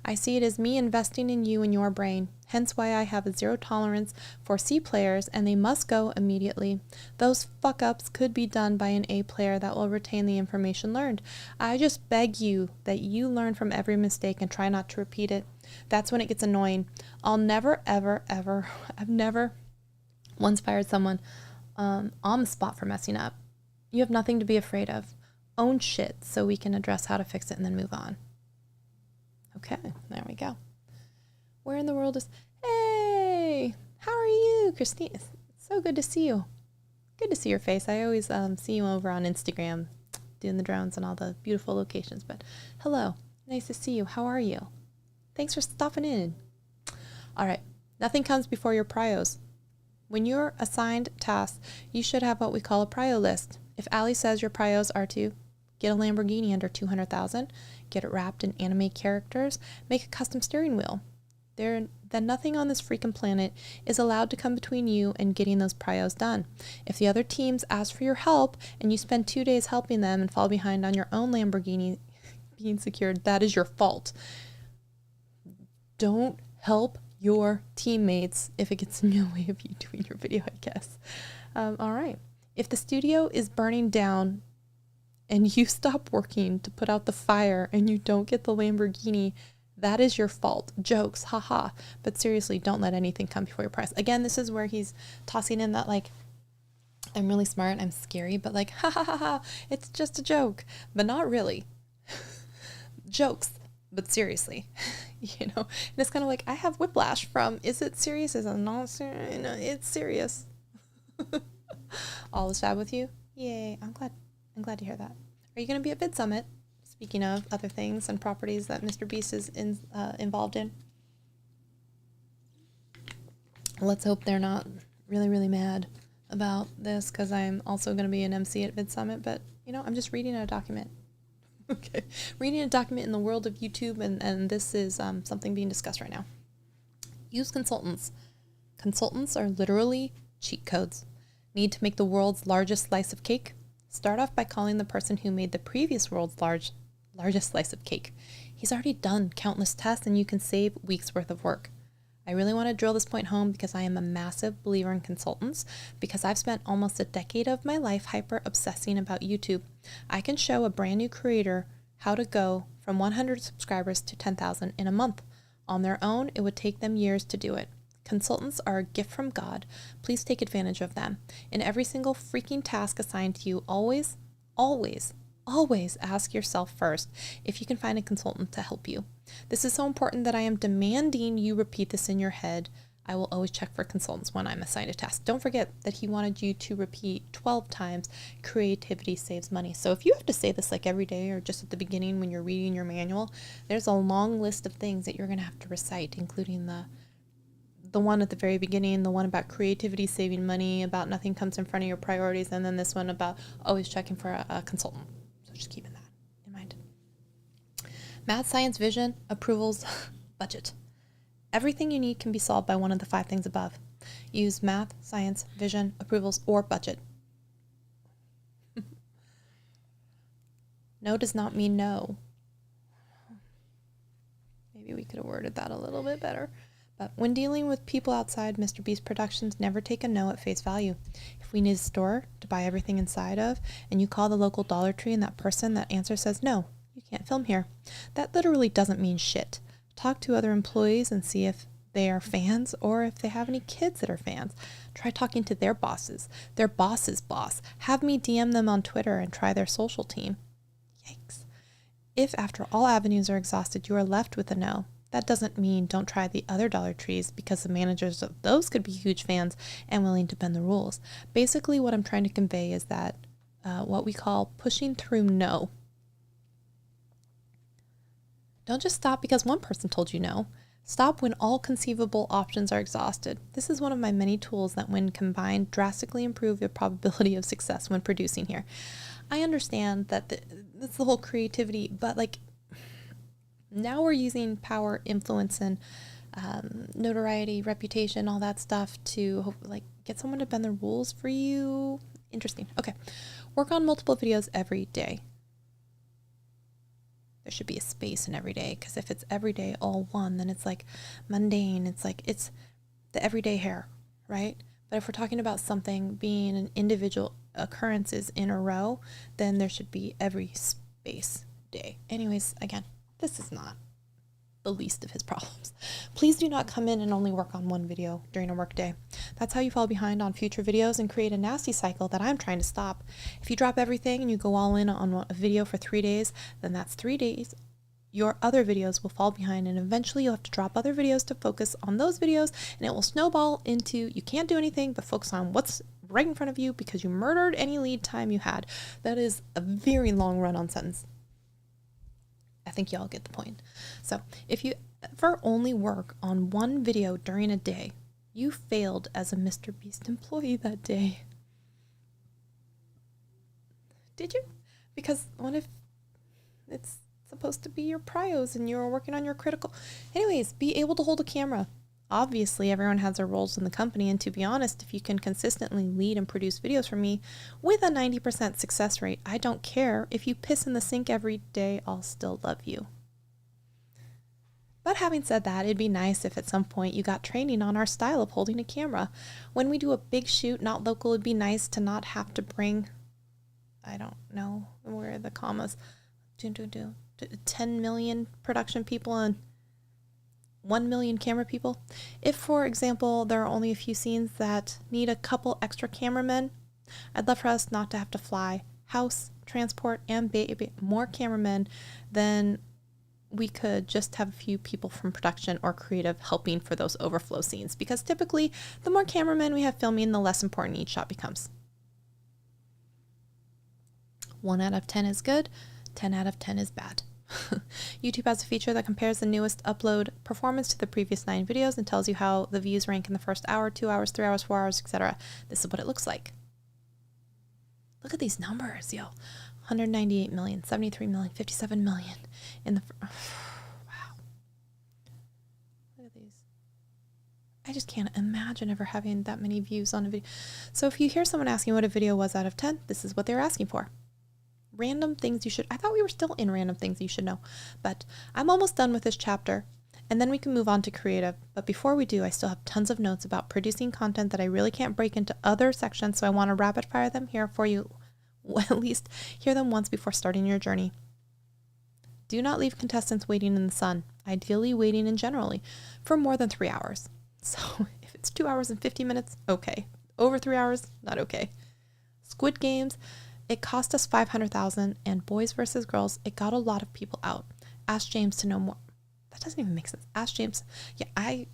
I see it as me investing in you and your brain, hence why I have a zero tolerance for C players and they must go immediately. Those fuck-ups could be done by an A player that will retain the information learned. I just beg you that you learn from every mistake and try not to repeat it. That's when it gets annoying. I'll never, ever, ever, I've never once fired someone on the spot for messing up. You have nothing to be afraid of. Own shit so we can address how to fix it and then move on. Okay, there we go. Where in the world is... Hey! How are you, Christine? It's so good to see you. Good to see your face. I always see you over on Instagram doing the drones and all the beautiful locations. But hello. Nice to see you. How are you? Thanks for stopping in. All right. Nothing comes before your prios. When you're assigned tasks, you should have what we call a prio list. If Allie says your prios are to get a Lamborghini under $200,000, get it wrapped in anime characters, make a custom steering wheel, then nothing on this freaking planet is allowed to come between you and getting those prios done. If the other teams ask for your help and you spend 2 days helping them and fall behind on your own Lamborghini being secured, that is your fault. Don't help your teammates if it gets in the way of you doing your video, I guess. All right. If the studio is burning down and you stop working to put out the fire and you don't get the Lamborghini, that is your fault. Jokes, haha. But seriously, don't let anything come before your prize. Again, this is where he's tossing in that, like, I'm really smart, I'm scary, but like, ha ha ha ha, it's just a joke. But not really. Jokes, but seriously. You know, and it's kind of like, I have whiplash from, is it serious? Is it not serious? No, it's serious. All is fab with you? Yay, I'm glad to hear that. Are you going to be at Vid Summit? Speaking of other things and properties that Mr. Beast is involved in. Let's hope they're not really, really mad about this, because I'm also going to be an MC at Vid Summit, but, you know, I'm just reading a document. Okay. Reading a document in the world of YouTube, and this is something being discussed right now. Use consultants. Consultants are literally cheat codes. Need to make the world's largest slice of cake? Start off by calling the person who made the previous world's largest slice of cake. He's already done countless tests and you can save weeks worth of work. I really want to drill this point home because I am a massive believer in consultants, because I've spent almost a decade of my life hyper obsessing about YouTube. I can show a brand new creator how to go from 100 subscribers to 10,000 in a month. On their own, it would take them years to do it. Consultants are a gift from God. Please take advantage of them. In every single freaking task assigned to you, always, always, always ask yourself first if you can find a consultant to help you. This is so important that I am demanding you repeat this in your head. I will always check for consultants when I'm assigned a task. Don't forget that he wanted you to repeat 12 times, creativity saves money. So if you have to say this like every day or just at the beginning when you're reading your manual, there's a long list of things that you're going to have to recite, including the the one at the very beginning, the one about creativity, saving money, about nothing comes in front of your priorities, and then this one about always checking for a consultant. So just keeping that in mind. Math, science, vision, approvals, budget. Everything you need can be solved by one of the 5 things above. Use math, science, vision, approvals, or budget. No does not mean no. Maybe we could have worded that a little bit better. But when dealing with people outside MrBeast Productions, never take a no at face value. If we need a store to buy everything inside of, and you call the local Dollar Tree and that person that answer says, no, you can't film here, that literally doesn't mean shit. Talk to other employees and see if they are fans or if they have any kids that are fans. Try talking to their bosses, their boss's boss. Have me DM them on Twitter and try their social team. Yikes. If after all avenues are exhausted, you are left with a no, that doesn't mean don't try the other Dollar Trees, because the managers of those could be huge fans and willing to bend the rules. Basically, what I'm trying to convey is that what we call pushing through no. Don't just stop because one person told you no. Stop when all conceivable options are exhausted. This is one of my many tools that, when combined, drastically improve your probability of success when producing here. I understand that that's the whole creativity, but like now we're using power, influence, and notoriety, reputation, all that stuff to like get someone to bend the rules for you. Interesting. Okay. Work on multiple videos every day. There should be a space in every day, because if it's every day all one, then it's like mundane. It's like it's the everyday hair, right? But if we're talking about something being an individual occurrences in a row, then there should be every space day. Anyways, again, this is not the least of his problems. Please do not come in and only work on one video during a work day. That's how you fall behind on future videos and create a nasty cycle that I'm trying to stop. If you drop everything and you go all in on a video for 3 days, then that's 3 days. Your other videos will fall behind, and eventually you'll have to drop other videos to focus on those videos, and it will snowball into you can't do anything but focus on what's right in front of you because you murdered any lead time you had. That is a very long run-on sentence. I think y'all get the point. So if you ever only work on one video during a day, you failed as a MrBeast employee that day. Did you? Because what if it's supposed to be your prios and you're working on your critical? Anyways, be able to hold a camera. Obviously, everyone has their roles in the company, and to be honest, if you can consistently lead and produce videos for me with a 90% success rate, I don't care. If you piss in the sink every day, I'll still love you. But having said that, it'd be nice if at some point you got training on our style of holding a camera. When we do a big shoot, not local, it'd be nice to not have to bring, I don't know, where are the commas, 10 million production people and 1 million camera people. If, for example, there are only a few scenes that need a couple extra cameramen, I'd love for us not to have to fly, house, transport, and baby more cameramen than we could just have a few people from production or creative helping for those overflow scenes, because typically the more cameramen we have filming, the less important each shot becomes. 1 out of 10 is good, 10 out of 10 is bad. YouTube has a feature that compares the newest upload performance to the previous 9 videos and tells you how the views rank in the first hour, 2 hours, 3 hours, 4 hours, etc. This is what it looks like. Look at these numbers, yo. 198 million, 73 million, 57 million in the wow. Look at these. I just can't imagine ever having that many views on a video. So if you hear someone asking what a video was out of 10, this is what they're asking for. Random things you should, I thought we were still in random things you should know, but I'm almost done with this chapter, and then we can move on to creative. But before we do, I still have tons of notes about producing content that I really can't break into other sections, so I want to rapid fire them here for you. At least hear them once before starting your journey. Do not leave contestants waiting in the sun, ideally waiting in generally, for more than 3 hours. So if it's 2 hours and 50 minutes, okay. Over 3 hours, not okay. Squid Games, it cost us $500,000, and Boys versus Girls, it got a lot of people out. Ask James to know more. That doesn't even make sense. Ask James. I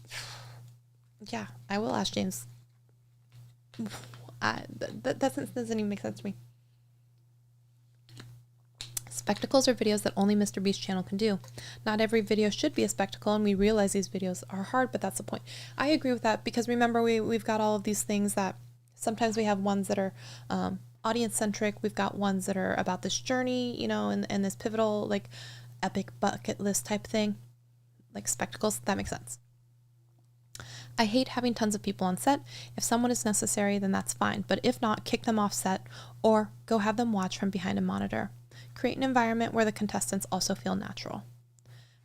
will ask James. That sentence doesn't even make sense to me. Spectacles are videos that only MrBeast channel can do. Not every video should be a spectacle, and we realize these videos are hard, but that's the point. I agree with that, because remember, we've got all of these things that sometimes we have ones that are audience centric. We've got ones that are about this journey, you know, and this pivotal, like, epic bucket list type thing, like spectacles. That makes sense. I hate having tons of people on set. If someone is necessary, then that's fine. But if not, kick them off set or go have them watch from behind a monitor. Create an environment where the contestants also feel natural.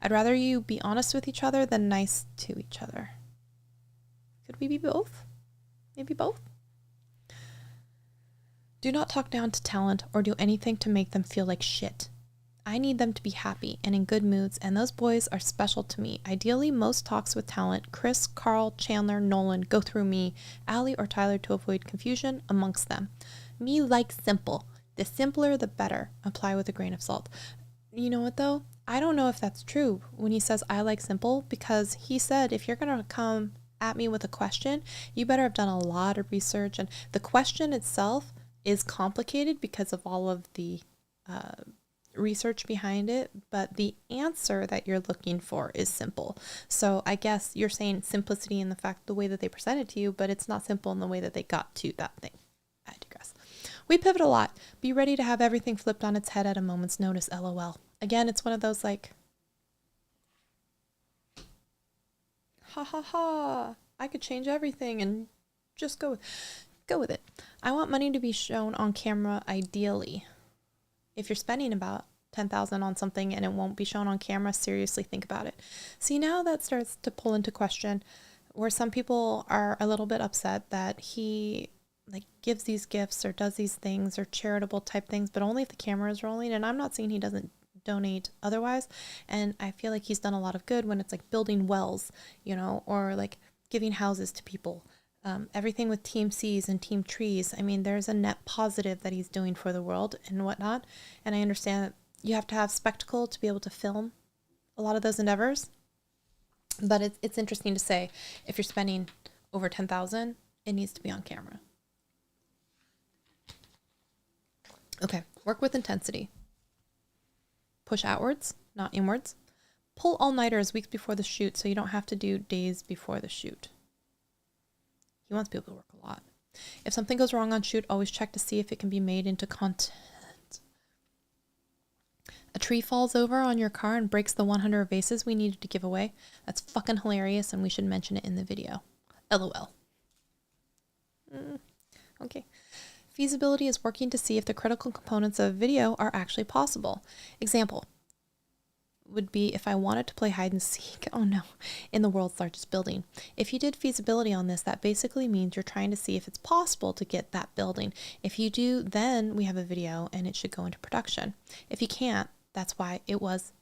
I'd rather you be honest with each other than nice to each other. Could we be both? Maybe both? Do not talk down to talent or do anything to make them feel like shit. I need them to be happy and in good moods, and those boys are special to me. Ideally, most talks with talent, Chris, Carl, Chandler, Nolan, go through me, Allie, or Tyler to avoid confusion amongst them. Me like simple. The simpler, the better. Apply with a grain of salt. You know what, though? I don't know if that's true when he says I like simple, because he said if you're going to come at me with a question, you better have done a lot of research, and the question itself is complicated because of all of the research behind it, but the answer that you're looking for is simple. So I guess you're saying simplicity in the way that they present it to you, but it's not simple in the way that they got to that thing. I digress. We pivot a lot. Be ready to have everything flipped on its head at a moment's notice, LOL. Again, it's one of those like, ha ha ha, I could change everything and just go with it. I want money to be shown on camera, ideally. If you're spending about $10,000 on something and it won't be shown on camera, seriously think about it. See, now that starts to pull into question where some people are a little bit upset that he like gives these gifts or does these things or charitable type things, but only if the camera is rolling. And I'm not saying he doesn't donate otherwise. And I feel like he's done a lot of good when it's like building wells, you know, or like giving houses to people. Everything with Team Seas and Team Trees. I mean, there's a net positive that he's doing for the world and whatnot. And I understand that you have to have spectacle to be able to film a lot of those endeavors. But it's interesting to say if you're spending over $10,000, it needs to be on camera. Okay, work with intensity. Push outwards, not inwards. Pull all-nighters weeks before the shoot so you don't have to do days before the shoot. He wants people to work a lot. If something goes wrong on shoot, always check to see if it can be made into content. A tree falls over on your car and breaks the 100 vases we needed to give away. That's fucking hilarious, and we should mention it in the video. LOL. Okay. Feasibility is working to see if the critical components of a video are actually possible. Example would be if I wanted to play hide and seek, oh no, in the world's largest building. If you did feasibility on this, that basically means you're trying to see if it's possible to get that building. If you do, then we have a video and it should go into production. If you can't, that's why it was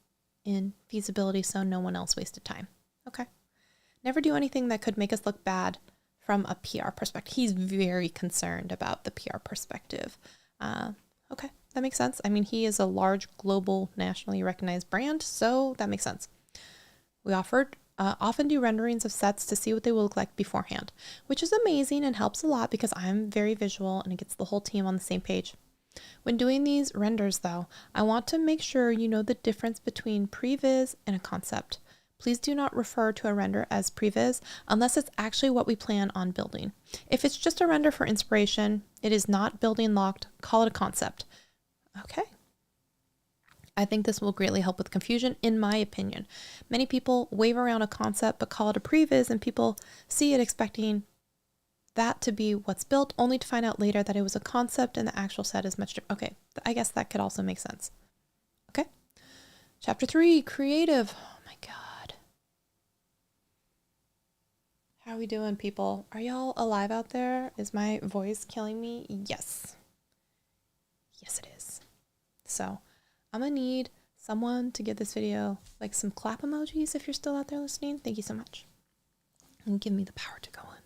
in feasibility, so no one else wasted time. Okay. Never do anything that could make us look bad from a PR perspective. He's very concerned about the PR perspective. Okay, that makes sense. I mean, he is a large, global, nationally recognized brand, so that makes sense. We often do renderings of sets to see what they will look like beforehand, which is amazing and helps a lot because I'm very visual and it gets the whole team on the same page. When doing these renders, though, I want to make sure you know the difference between previs and a concept. Please do not refer to a render as previs unless it's actually what we plan on building. If it's just a render for inspiration, it is not building locked, call it a concept. Okay. I think this will greatly help with confusion, in my opinion. Many people wave around a concept but call it a previs, and people see it expecting that to be what's built, only to find out later that it was a concept and the actual set is much different. Okay, I guess that could also make sense. Okay. Chapter 3, creative. Oh my God. How are we doing, people? Are y'all alive out there? Is my voice killing me? Yes. Yes, it is. So I'm going to need someone to give this video like some clap emojis if you're still out there listening. Thank you so much. And give me the power to go on.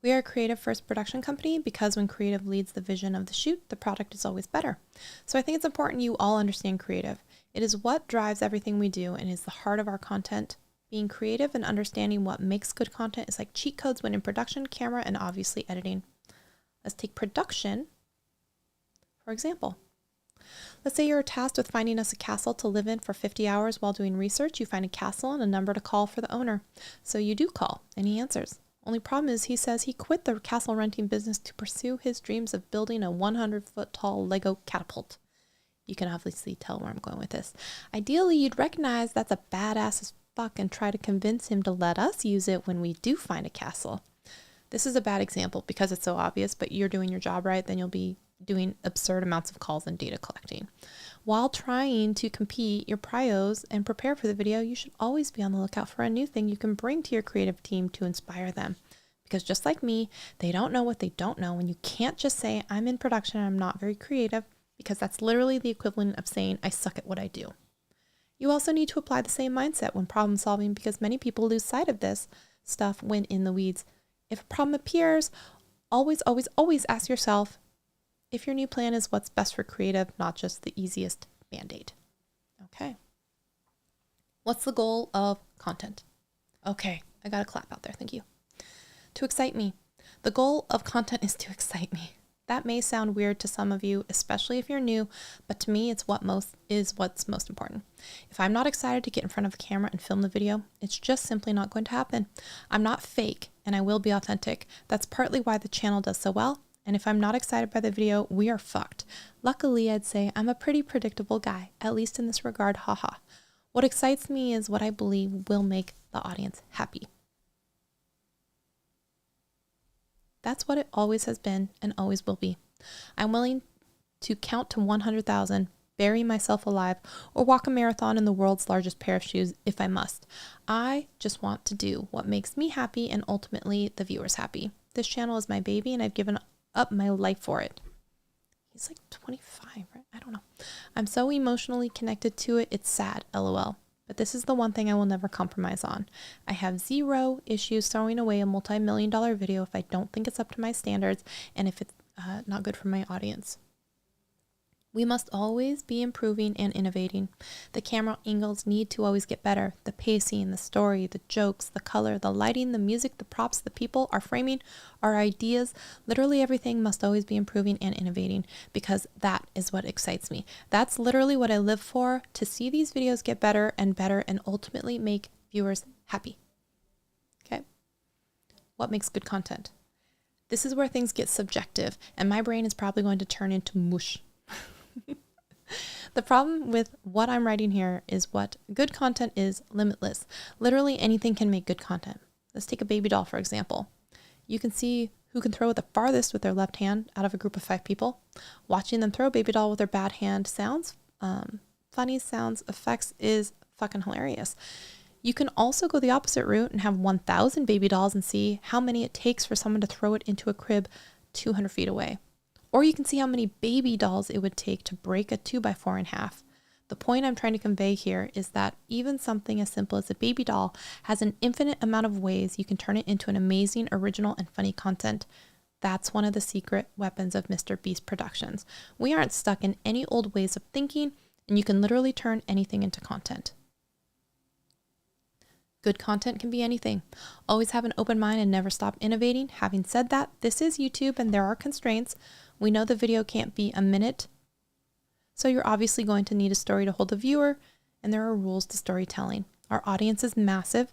We are a creative first production company because when creative leads the vision of the shoot, the product is always better. So I think it's important you all understand creative. It is what drives everything we do and is the heart of our content. Being creative and understanding what makes good content is like cheat codes when in production, camera, and obviously editing. Let's take production, for example. Let's say you're tasked with finding us a castle to live in for 50 hours while doing research. You find a castle and a number to call for the owner. So you do call, and he answers. Only problem is he says he quit the castle renting business to pursue his dreams of building a 100-foot tall Lego catapult. You can obviously tell where I'm going with this. Ideally, you'd recognize that's a badass as fuck and try to convince him to let us use it when we do find a castle. This is a bad example because it's so obvious, but you're doing your job right, then you'll be doing absurd amounts of calls and data collecting. While trying to compete your prios and prepare for the video, you should always be on the lookout for a new thing you can bring to your creative team to inspire them. Because just like me, they don't know what they don't know, and you can't just say, I'm in production and I'm not very creative, because that's literally the equivalent of saying, I suck at what I do. You also need to apply the same mindset when problem solving, because many people lose sight of this stuff when in the weeds. If a problem appears, always ask yourself, if your new plan is what's best for creative, not just the easiest band-aid. Okay. What's the goal of content? Okay, I got a clap out there. Thank you. To excite me. The goal of content is to excite me. That may sound weird to some of you, especially if you're new, but to me, it's what's most important. If I'm not excited to get in front of the camera and film the video, it's just simply not going to happen. I'm not fake, and I will be authentic. That's partly why the channel does so well. And if I'm not excited by the video, we are fucked. Luckily, I'd say I'm a pretty predictable guy, at least in this regard, haha. What excites me is what I believe will make the audience happy. That's what it always has been and always will be. I'm willing to count to 100,000, bury myself alive, or walk a marathon in the world's largest pair of shoes if I must. I just want to do what makes me happy and ultimately the viewers happy. This channel is my baby and I've given up my life for it. He's like 25, right? I don't know. I'm so emotionally connected to it. It's sad, LOL. But this is the one thing I will never compromise on. I have zero issues throwing away a multi-million-dollar video if I don't think it's up to my standards and if it's not good for my audience. We must always be improving and innovating. The camera angles need to always get better. The pacing, the story, the jokes, the color, the lighting, the music, the props, the people, our framing, our ideas, literally everything must always be improving and innovating because that is what excites me. That's literally what I live for, to see these videos get better and ultimately make viewers happy. Okay? What makes good content? This is where things get subjective and my brain is probably going to turn into mush. The problem with what I'm writing here is what good content is limitless. Literally anything can make good content. Let's take a baby doll, for example. You can see who can throw it the farthest with their left hand out of a group of 5 people. Watching them throw a baby doll with their bad hand sounds funny, sounds, effects is fucking hilarious. You can also go the opposite route and have 1,000 baby dolls and see how many it takes for someone to throw it into a crib 200 feet away. Or you can see how many baby dolls it would take to break a 2x4 in half. The point I'm trying to convey here is that even something as simple as a baby doll has an infinite amount of ways you can turn it into an amazing, original, and funny content. That's one of the secret weapons of MrBEAST Productions. We aren't stuck in any old ways of thinking, and you can literally turn anything into content. Good content can be anything. Always have an open mind and never stop innovating. Having said that, this is YouTube and there are constraints. We know the video can't be a minute, so you're obviously going to need a story to hold the viewer, and there are rules to storytelling. Our audience is massive,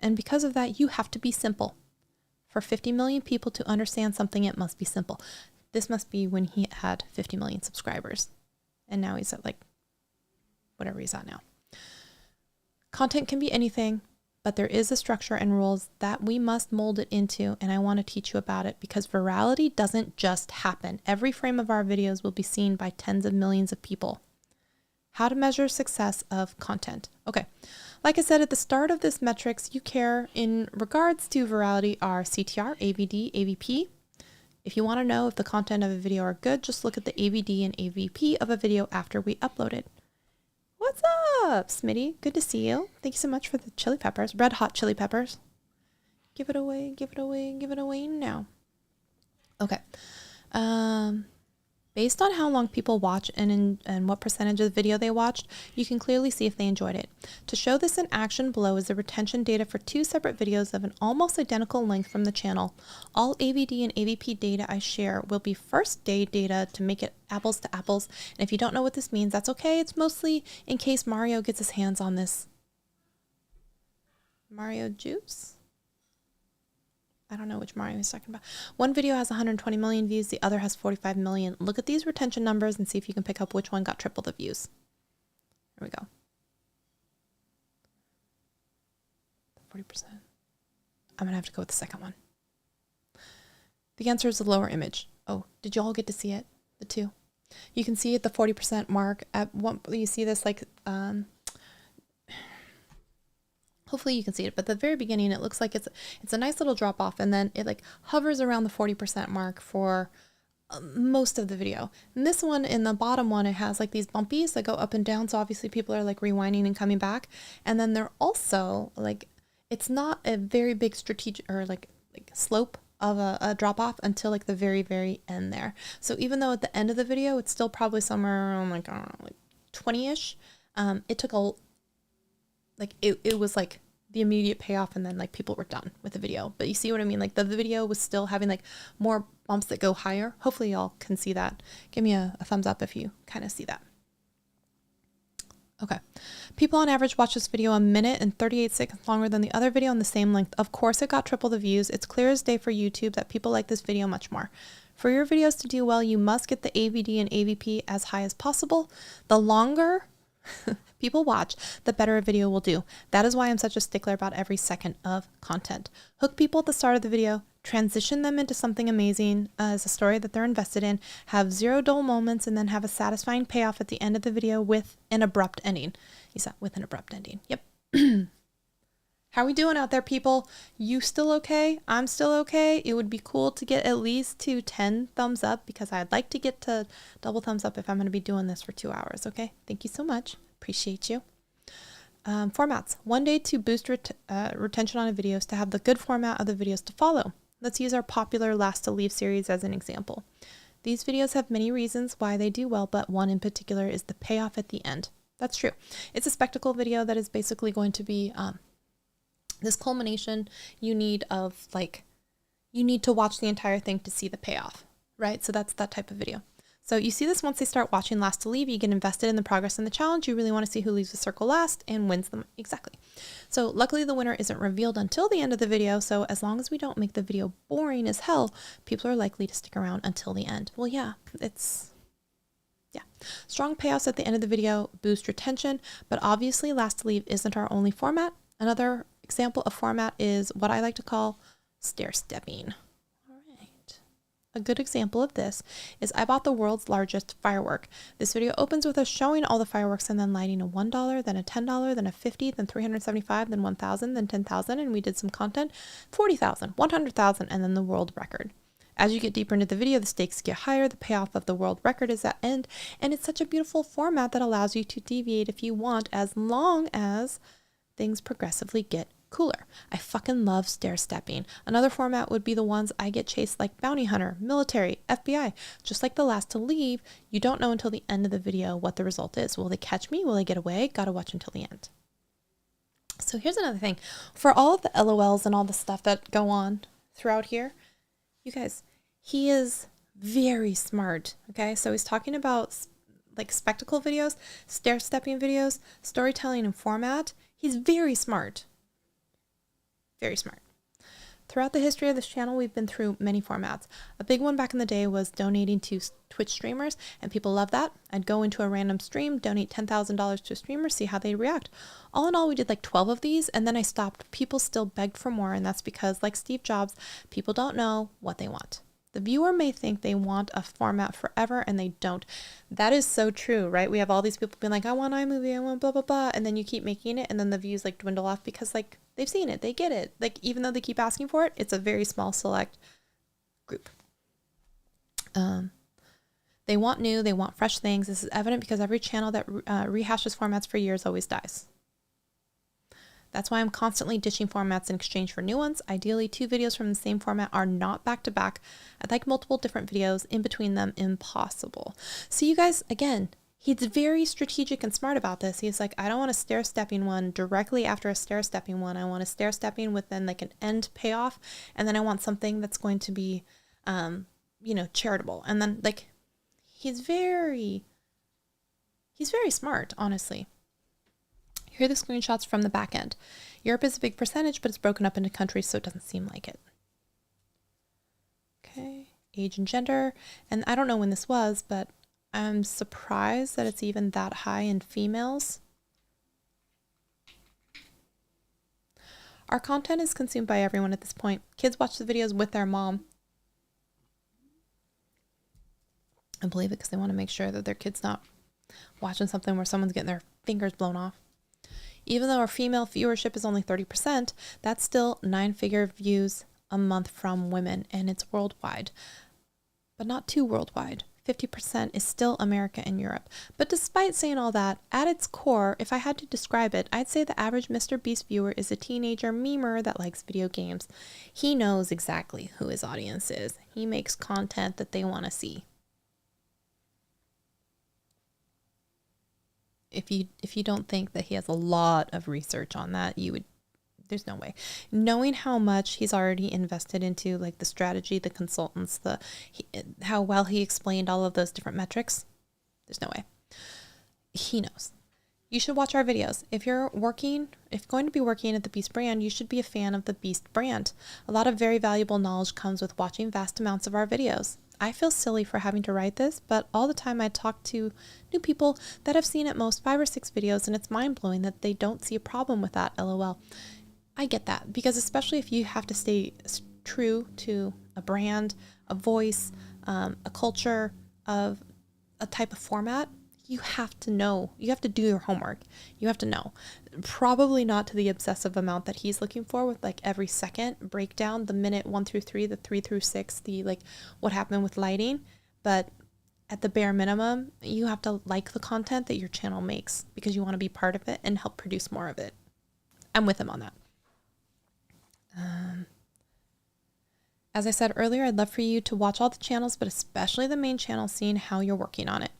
and because of that, you have to be simple. For 50 million people to understand something, it must be simple. This must be when he had 50 million subscribers, and now he's at like whatever he's at now. Content can be anything, but there is a structure and rules that we must mold it into, and I want to teach you about it because virality doesn't just happen. Every frame of our videos will be seen by tens of millions of people. How to measure success of content. Okay, like I said at the start of this metrics you care in regards to virality are CTR, AVD, AVP. If you want to know if the content of a video are good, just look at the AVD and AVP of a video after we upload it. What's up, Smitty? Good to see you. Thank you so much for the chili peppers, red hot chili peppers. Give it away, give it away, give it away now. Okay. Based on how long people watch and what percentage of the video they watched, you can clearly see if they enjoyed it. To show this in action, below is the retention data for 2 separate videos of an almost identical length from the channel. All AVD and AVP data I share will be first day data to make it apples to apples. And if you don't know what this means, that's okay. It's mostly in case Mario gets his hands on this Mario juice. I don't know which Mario he's talking about. One video has 120 million views, the other has 45 million. Look at these retention numbers and see if you can pick up which one got triple the views. Here we go. 40%. I'm gonna have to go with the second one. The answer is the lower image. Oh, did you all get to see it? The 2. You can see at the 40% mark. At one, you see this like hopefully you can see it, but at the very beginning, it looks like it's a nice little drop off, and then it like hovers around the 40% mark for most of the video. And this one, in the bottom one, it has like these bumpies that go up and down. So obviously people are like rewinding and coming back. And then they're also like, it's not a very big strategic or like slope of a drop off until like the very, very end there. So even though at the end of the video, it's still probably somewhere around like, I don't know, like 20-ish. It took a, like, it was like the immediate payoff, and then like people were done with the video. But you see what I mean? Like the video was still having like more bumps that go higher. Hopefully y'all can see that. Give me a thumbs up if you kind of see that. Okay. People on average watch this video a minute and 38 seconds longer than the other video on the same length. Of course, it got triple the views. It's clear as day for YouTube that people like this video much more. For your videos to do well, you must get the AVD and AVP as high as possible. The longer people watch, the better a video will do. That is why I'm such a stickler about every second of content. Hook people at the start of the video, transition them into something amazing as a story that they're invested in, have 0 dull moments, and then have a satisfying payoff at the end of the video with an abrupt ending. You said with an abrupt ending. Yep. How we doing out there, people? You still okay? I'm still okay. It would be cool to get at least to 10 thumbs up, because I'd like to get to double thumbs up if I'm going to be doing this for 2 hours. Okay. Thank you so much. Appreciate you. Formats. One day to boost retention on a video is to have the good format of the videos to follow. Let's use our popular Last to Leave series as an example. These videos have many reasons why they do well, but one in particular is the payoff at the end. That's true. It's a spectacle video that is basically going to be this culmination you need of like, you need to watch the entire thing to see the payoff, right? So that's that type of video. So you see this once they start watching Last to Leave, you get invested in the progress and the challenge. You really want to see who leaves the circle last and wins them. Exactly. So luckily the winner isn't revealed until the end of the video. So as long as we don't make the video boring as hell, people are likely to stick around until the end. Well, yeah, strong payouts at the end of the video boost retention, but obviously Last to Leave isn't our only format. Another example of format is what I like to call stair stepping. All right. A good example of this is I bought the world's largest firework. This video opens with us showing all the fireworks and then lighting a $1, then a $10, then a $50, then $375, then $1,000, then $10,000, and we did some content, $40,000, $100,000, and then the world record. As you get deeper into the video, the stakes get higher, the payoff of the world record is at end, and it's such a beautiful format that allows you to deviate if you want, as long as things progressively get cooler. I fucking love stair stepping. Another format would be the ones I get chased like bounty hunter, military, FBI. Just like the Last to Leave, you don't know until the end of the video what the result is. Will they catch me? Will they get away? Gotta watch until the end. So here's another thing. For all of the LOLs and all the stuff that go on throughout here, you guys, he is very smart. Okay, so he's talking about like spectacle videos, stair stepping videos, storytelling and format. He's very smart. Very smart. Throughout the history of this channel, we've been through many formats. A big one back in the day was donating to Twitch streamers, and people love that. I'd go into a random stream, donate $10,000 to a streamer, see how they react. All in all, we did like 12 of these, and then I stopped. People still begged for more, and that's because, like Steve Jobs, people don't know what they want. The viewer may think they want a format forever, and they don't. That is so true, right? We have all these people being like, I want iMovie, I want blah, blah, blah. And then you keep making it, and then the views like dwindle off because like they've seen it, they get it. Like even though they keep asking for it, it's a very small select group. They want new, they want fresh things. This is evident because every channel that rehashes formats for years always dies. That's why I'm constantly ditching formats in exchange for new ones. Ideally, 2 videos from the same format are not back to back. I'd like multiple different videos in between them. Impossible. So you guys, again, he's very strategic and smart about this. He's like, I don't want a stair-stepping one directly after a stair-stepping one. I want a stair-stepping with then like an end payoff. And then I want something that's going to be, charitable. And then like, he's very smart, honestly. Here are the screenshots from the back end. Europe is a big percentage, but it's broken up into countries, so it doesn't seem like it. Okay, age and gender. And I don't know when this was, but I'm surprised that it's even that high in females. Our content is consumed by everyone at this point. Kids watch the videos with their mom. I believe it because they want to make sure that their kid's not watching something where someone's getting their fingers blown off. Even though our female viewership is only 30%, that's still 9-figure views a month from women, and it's worldwide, but not too worldwide. 50% is still America and Europe. But despite saying all that, at its core, if I had to describe it, I'd say the average MrBeast viewer is a teenager memer that likes video games. He knows exactly who his audience is. He makes content that they want to see. If you don't think that he has a lot of research on that, there's no way. Knowing how much he's already invested into like the strategy, the consultants, how well he explained all of those different metrics, there's no way. He knows. You should watch our videos. If going to be working at the Beast brand, you should be a fan of the Beast brand. A lot of very valuable knowledge comes with watching vast amounts of our videos. I feel silly for having to write this, but all the time I talk to new people that have seen at most 5 or 6 videos, and it's mind-blowing that they don't see a problem with that, LOL. I get that, because especially if you have to stay true to a brand, a voice, a culture of a type of format, you have to know. You have to do your homework. You have to know. Probably not to the obsessive amount that he's looking for with like every second breakdown, the minute 1 through 3, the 3 through 6, the like what happened with lighting. But at the bare minimum, you have to like the content that your channel makes because you want to be part of it and help produce more of it. I'm with him on that. As I said earlier, I'd love for you to watch all the channels, but especially the main channel, seeing how you're working on it.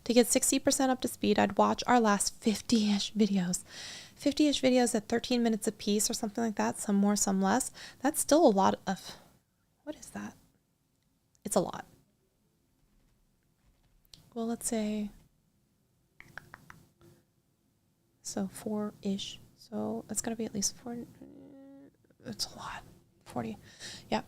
To get 60% up to speed, I'd watch our last 50-ish videos. 50-ish videos at 13 minutes a piece or something like that, some more, some less. That's still a lot of, what is that? It's a lot. Well, let's say, so 4-ish. So it's going to be at least 4, it's a lot, 40. Yeah.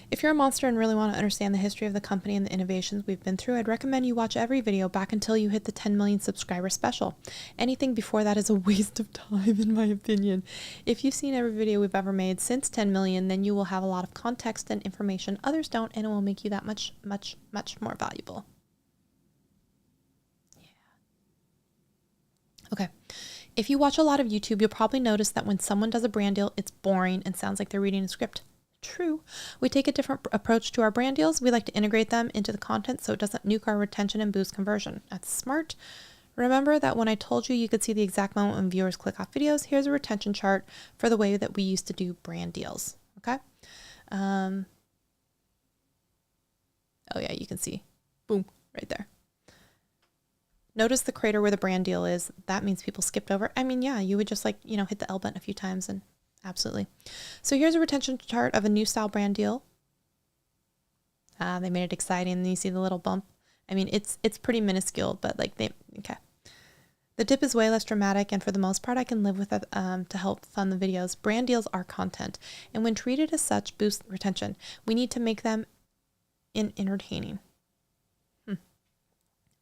If you're a monster and really want to understand the history of the company and the innovations we've been through, I'd recommend you watch every video back until you hit the 10 million subscriber special. Anything before that is a waste of time, in my opinion. If you've seen every video we've ever made since 10 million, then you will have a lot of context and information others don't, and it will make you that much, much, much more valuable. Yeah. Okay. If you watch a lot of YouTube, you'll probably notice that when someone does a brand deal, it's boring and sounds like they're reading a script. True. We take a different approach to our brand deals. We like to integrate them into the content so it doesn't nuke our retention and boost conversion. That's smart. Remember that when I told you could see the exact moment when viewers click off videos, here's a retention chart for the way that we used to do brand deals. Okay. Oh yeah, you can see. Boom, right there. Notice the crater where the brand deal is. That means people skipped over. I mean, yeah, you would just like, hit the L button a few times and absolutely. So here's a retention chart of a new style brand deal. They made it exciting. And you see the little bump. I mean, it's pretty minuscule, but like okay. The dip is way less dramatic, and for the most part, I can live with it to help fund the videos. Brand deals are content, and when treated as such, boost retention. We need to make them entertaining.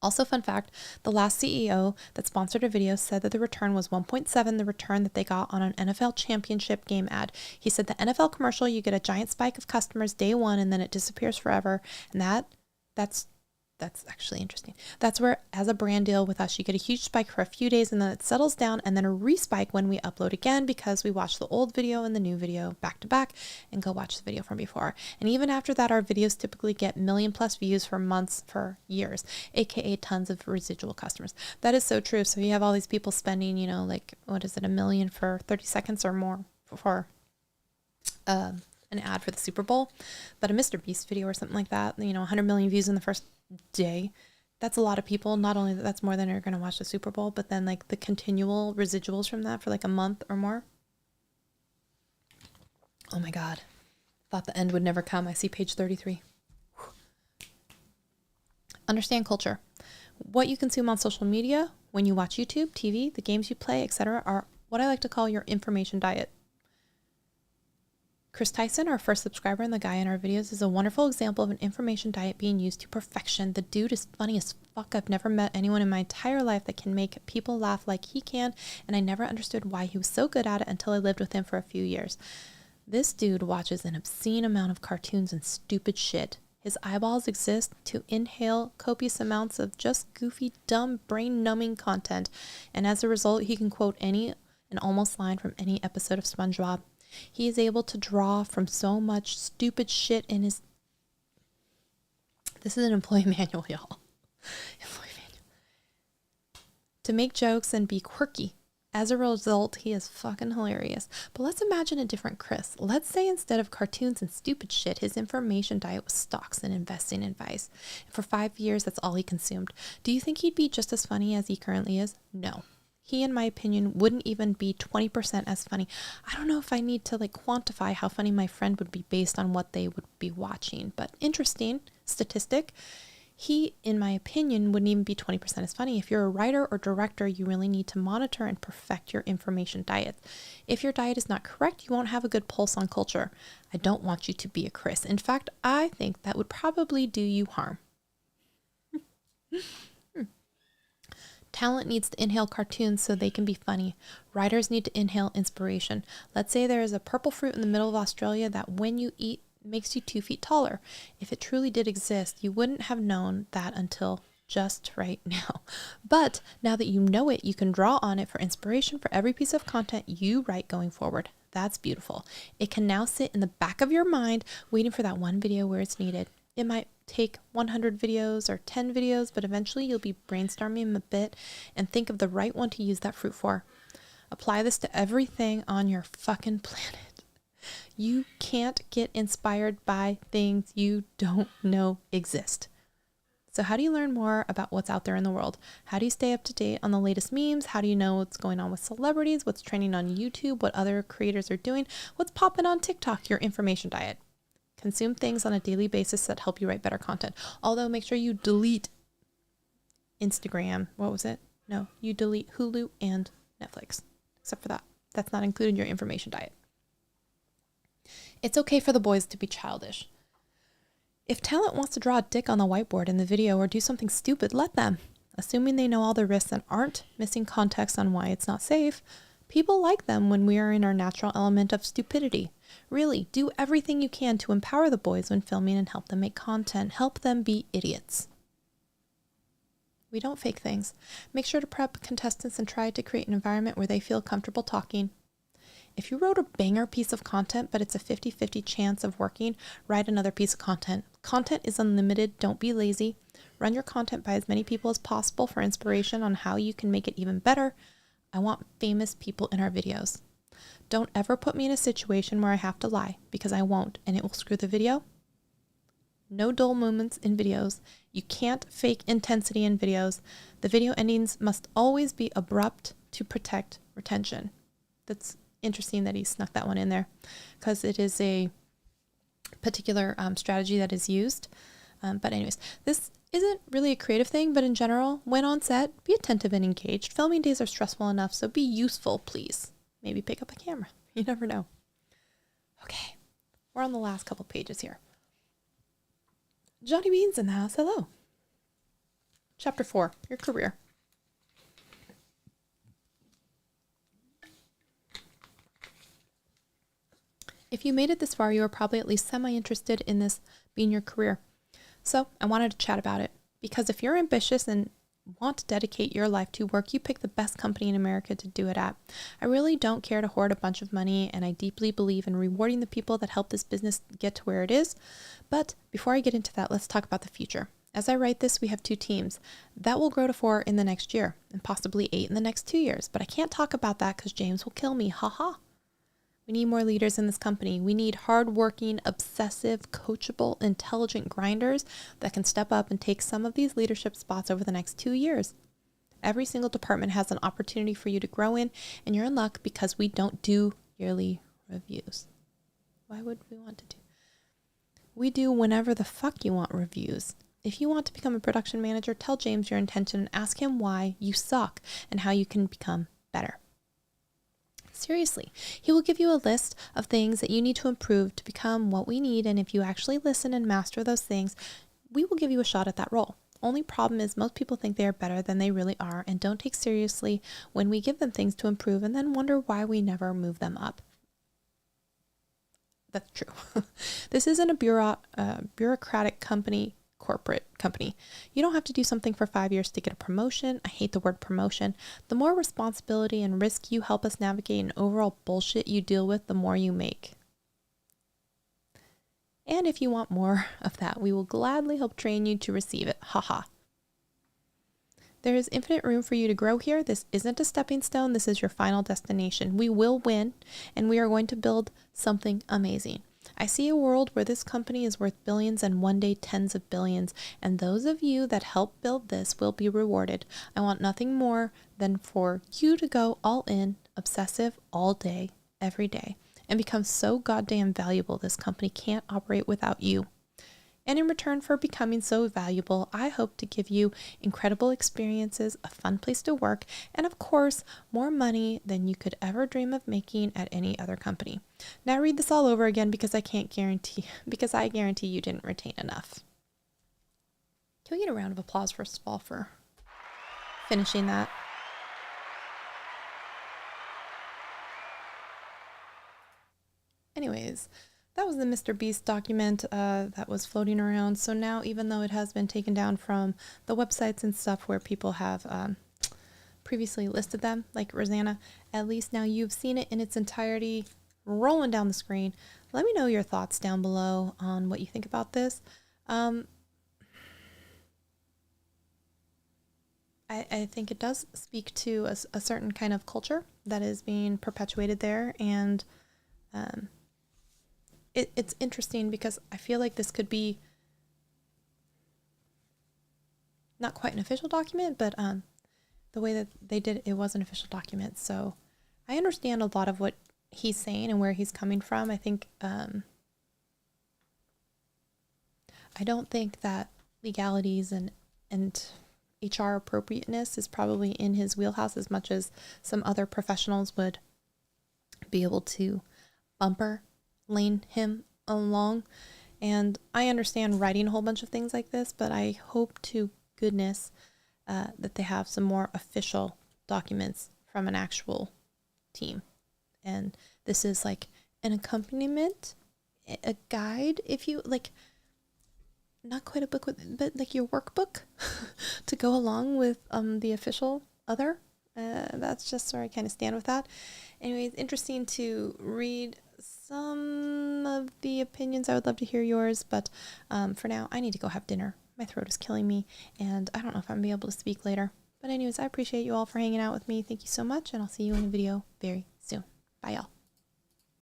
Also, fun fact, the last CEO that sponsored a video said that the return was 1.7 the return that they got on an NFL championship game ad. He said the NFL commercial, you get a giant spike of customers day one and then it disappears forever. And that's That's actually interesting. That's where, as a brand deal with us, you get a huge spike for a few days and then it settles down and then a respike when we upload again because we watch the old video and the new video back to back and go watch the video from before. And even after that, our videos typically get million plus views for months, for years, aka tons of residual customers. That is so true. So you have all these people spending, you know, like, what is it, $1 million for 30 seconds or more for an ad for the Super Bowl, but a MrBeast video or something like that, you know, 100 million views in the first day. That's a lot of people. Not only that's more than are going to watch the Super Bowl, but then like the continual residuals from that for like a month or more. Oh my God. Thought the end would never come. I see page 33. Whew. Understand culture. What you consume on social media, when you watch YouTube, TV, the games you play, etc., are what I like to call your information diet. Chris Tyson, our first subscriber and the guy in our videos, is a wonderful example of an information diet being used to perfection. The dude is funny as fuck. I've never met anyone in my entire life that can make people laugh like he can, and I never understood why he was so good at it until I lived with him for a few years. This dude watches an obscene amount of cartoons and stupid shit. His eyeballs exist to inhale copious amounts of just goofy, dumb, brain-numbing content, and as a result, he can quote any and almost line from any episode of SpongeBob. He is able to draw from so much stupid shit in his... This is an employee manual, y'all. Employee manual. To make jokes and be quirky. As a result, he is fucking hilarious. But let's imagine a different Chris. Let's say instead of cartoons and stupid shit, his information diet was stocks and investing advice. And for 5 years, that's all he consumed. Do you think he'd be just as funny as he currently is? No. He, in my opinion, wouldn't even be 20% as funny. I don't know if I need to like quantify how funny my friend would be based on what they would be watching, but interesting statistic. He, in my opinion, wouldn't even be 20% as funny. If you're a writer or director, you really need to monitor and perfect your information diet. If your diet is not correct, you won't have a good pulse on culture. I don't want you to be a Chris. In fact, I think that would probably do you harm. Talent needs to inhale cartoons so they can be funny. Writers need to inhale inspiration. Let's say there is a purple fruit in the middle of Australia that when you eat makes you 2 feet taller. If it truly did exist, you wouldn't have known that until just right now. But now that you know it, you can draw on it for inspiration for every piece of content you write going forward. That's beautiful. It can now sit in the back of your mind waiting for that one video where it's needed. It might take 100 videos or 10 videos, but eventually you'll be brainstorming a bit and think of the right one to use that fruit for. Apply this to everything on your fucking planet. You can't get inspired by things you don't know exist. So how do you learn more about what's out there in the world? How do you stay up to date on the latest memes? How do you know what's going on with celebrities? What's trending on YouTube? What other creators are doing? What's popping on TikTok? Your information diet. Consume things on a daily basis that help you write better content. Although make sure you delete Instagram. What was it? No, you delete Hulu and Netflix. Except for that. That's not included in your information diet. It's okay for the boys to be childish. If talent wants to draw a dick on the whiteboard in the video or do something stupid, let them. Assuming they know all the risks and aren't missing context on why it's not safe, people like them when we are in our natural element of stupidity. Really, do everything you can to empower the boys when filming and help them make content. Help them be idiots. We don't fake things. Make sure to prep contestants and try to create an environment where they feel comfortable talking. If you wrote a banger piece of content, but it's a 50-50 chance of working, write another piece of content. Content is unlimited. Don't be lazy. Run your content by as many people as possible for inspiration on how you can make it even better. I want famous people in our videos. Don't ever put me in a situation where I have to lie, because I won't, and it will screw the video. No dull moments in videos. You can't fake intensity in videos. The video endings must always be abrupt to protect retention. That's interesting that he snuck that one in there, because it is a particular strategy that is used. But anyways, this isn't really a creative thing, but in general, when on set, be attentive and engaged. Filming days are stressful enough, so be useful, please. Maybe pick up a camera. You never know. Okay, we're on the last couple pages here. Johnny Bean's in the house. Hello. Chapter 4, your career. If you made it this far, you are probably at least semi-interested in this being your career. So I wanted to chat about it Because if you're ambitious and want to dedicate your life to work, you pick the best company in America to do it at. I really don't care to hoard a bunch of money, and I deeply believe in rewarding the people that help this business get to where it is. But before I get into that, let's talk about the future. As I write this, we have 2 teams. That will grow to 4 in the next year, and possibly 8 in the next 2 years. But I can't talk about that because James will kill me. Haha. We need more leaders in this company. We need hardworking, obsessive, coachable, intelligent grinders that can step up and take some of these leadership spots over the next 2 years. Every single department has an opportunity for you to grow in, and you're in luck because we don't do yearly reviews. Why would we want to do? We do whenever the fuck you want reviews. If you want to become a production manager, tell James your intention and ask him why you suck and how you can become better. Seriously, he will give you a list of things that you need to improve to become what we need, and if you actually listen and master those things, we will give you a shot at that role. Only problem is most people think they are better than they really are and don't take seriously when we give them things to improve and then wonder why we never move them up. That's true. This isn't a bureaucratic corporate company. You don't have to do something for 5 years to get a promotion. I hate the word promotion. The more responsibility and risk you help us navigate and overall bullshit you deal with, the more you make. And if you want more of that, we will gladly help train you to receive it. Haha. There is infinite room for you to grow here. This isn't a stepping stone. This is your final destination. We will win, and we are going to build something amazing. I see a world where this company is worth billions and one day tens of billions, and those of you that help build this will be rewarded. I want nothing more than for you to go all in, obsessive all day, every day, and become so goddamn valuable this company can't operate without you. And in return for becoming so valuable, I hope to give you incredible experiences, a fun place to work, and of course, more money than you could ever dream of making at any other company. Now read this all over again because I guarantee you didn't retain enough. Can we get a round of applause first of all for finishing that? Anyways, that was the MrBeast document that was floating around. So now, even though it has been taken down from the websites and stuff where people have previously listed them, like Rosanna, at least now you've seen it in its entirety rolling down the screen. Let me know your thoughts down below on what you think about this. I think it does speak to a certain kind of culture that is being perpetuated there, and it's interesting because I feel like this could be not quite an official document, but the way that they did it was an official document. So I understand a lot of what he's saying and where he's coming from. I think I don't think that legalities and HR appropriateness is probably in his wheelhouse as much as some other professionals would be able to bumper lane him along. And I understand writing a whole bunch of things like this, but I hope to goodness that they have some more official documents from an actual team. And this is like an accompaniment, a guide, if you like, not quite a book, but like your workbook to go along with the official other. That's just where I kind of stand with that. Anyways, interesting to read some of the opinions. I would love to hear yours, but for now, I need to go have dinner. My throat is killing me, and I don't know if I'm going to be able to speak later. But anyways, I appreciate you all for hanging out with me. Thank you so much, and I'll see you in a video very soon. Bye, y'all.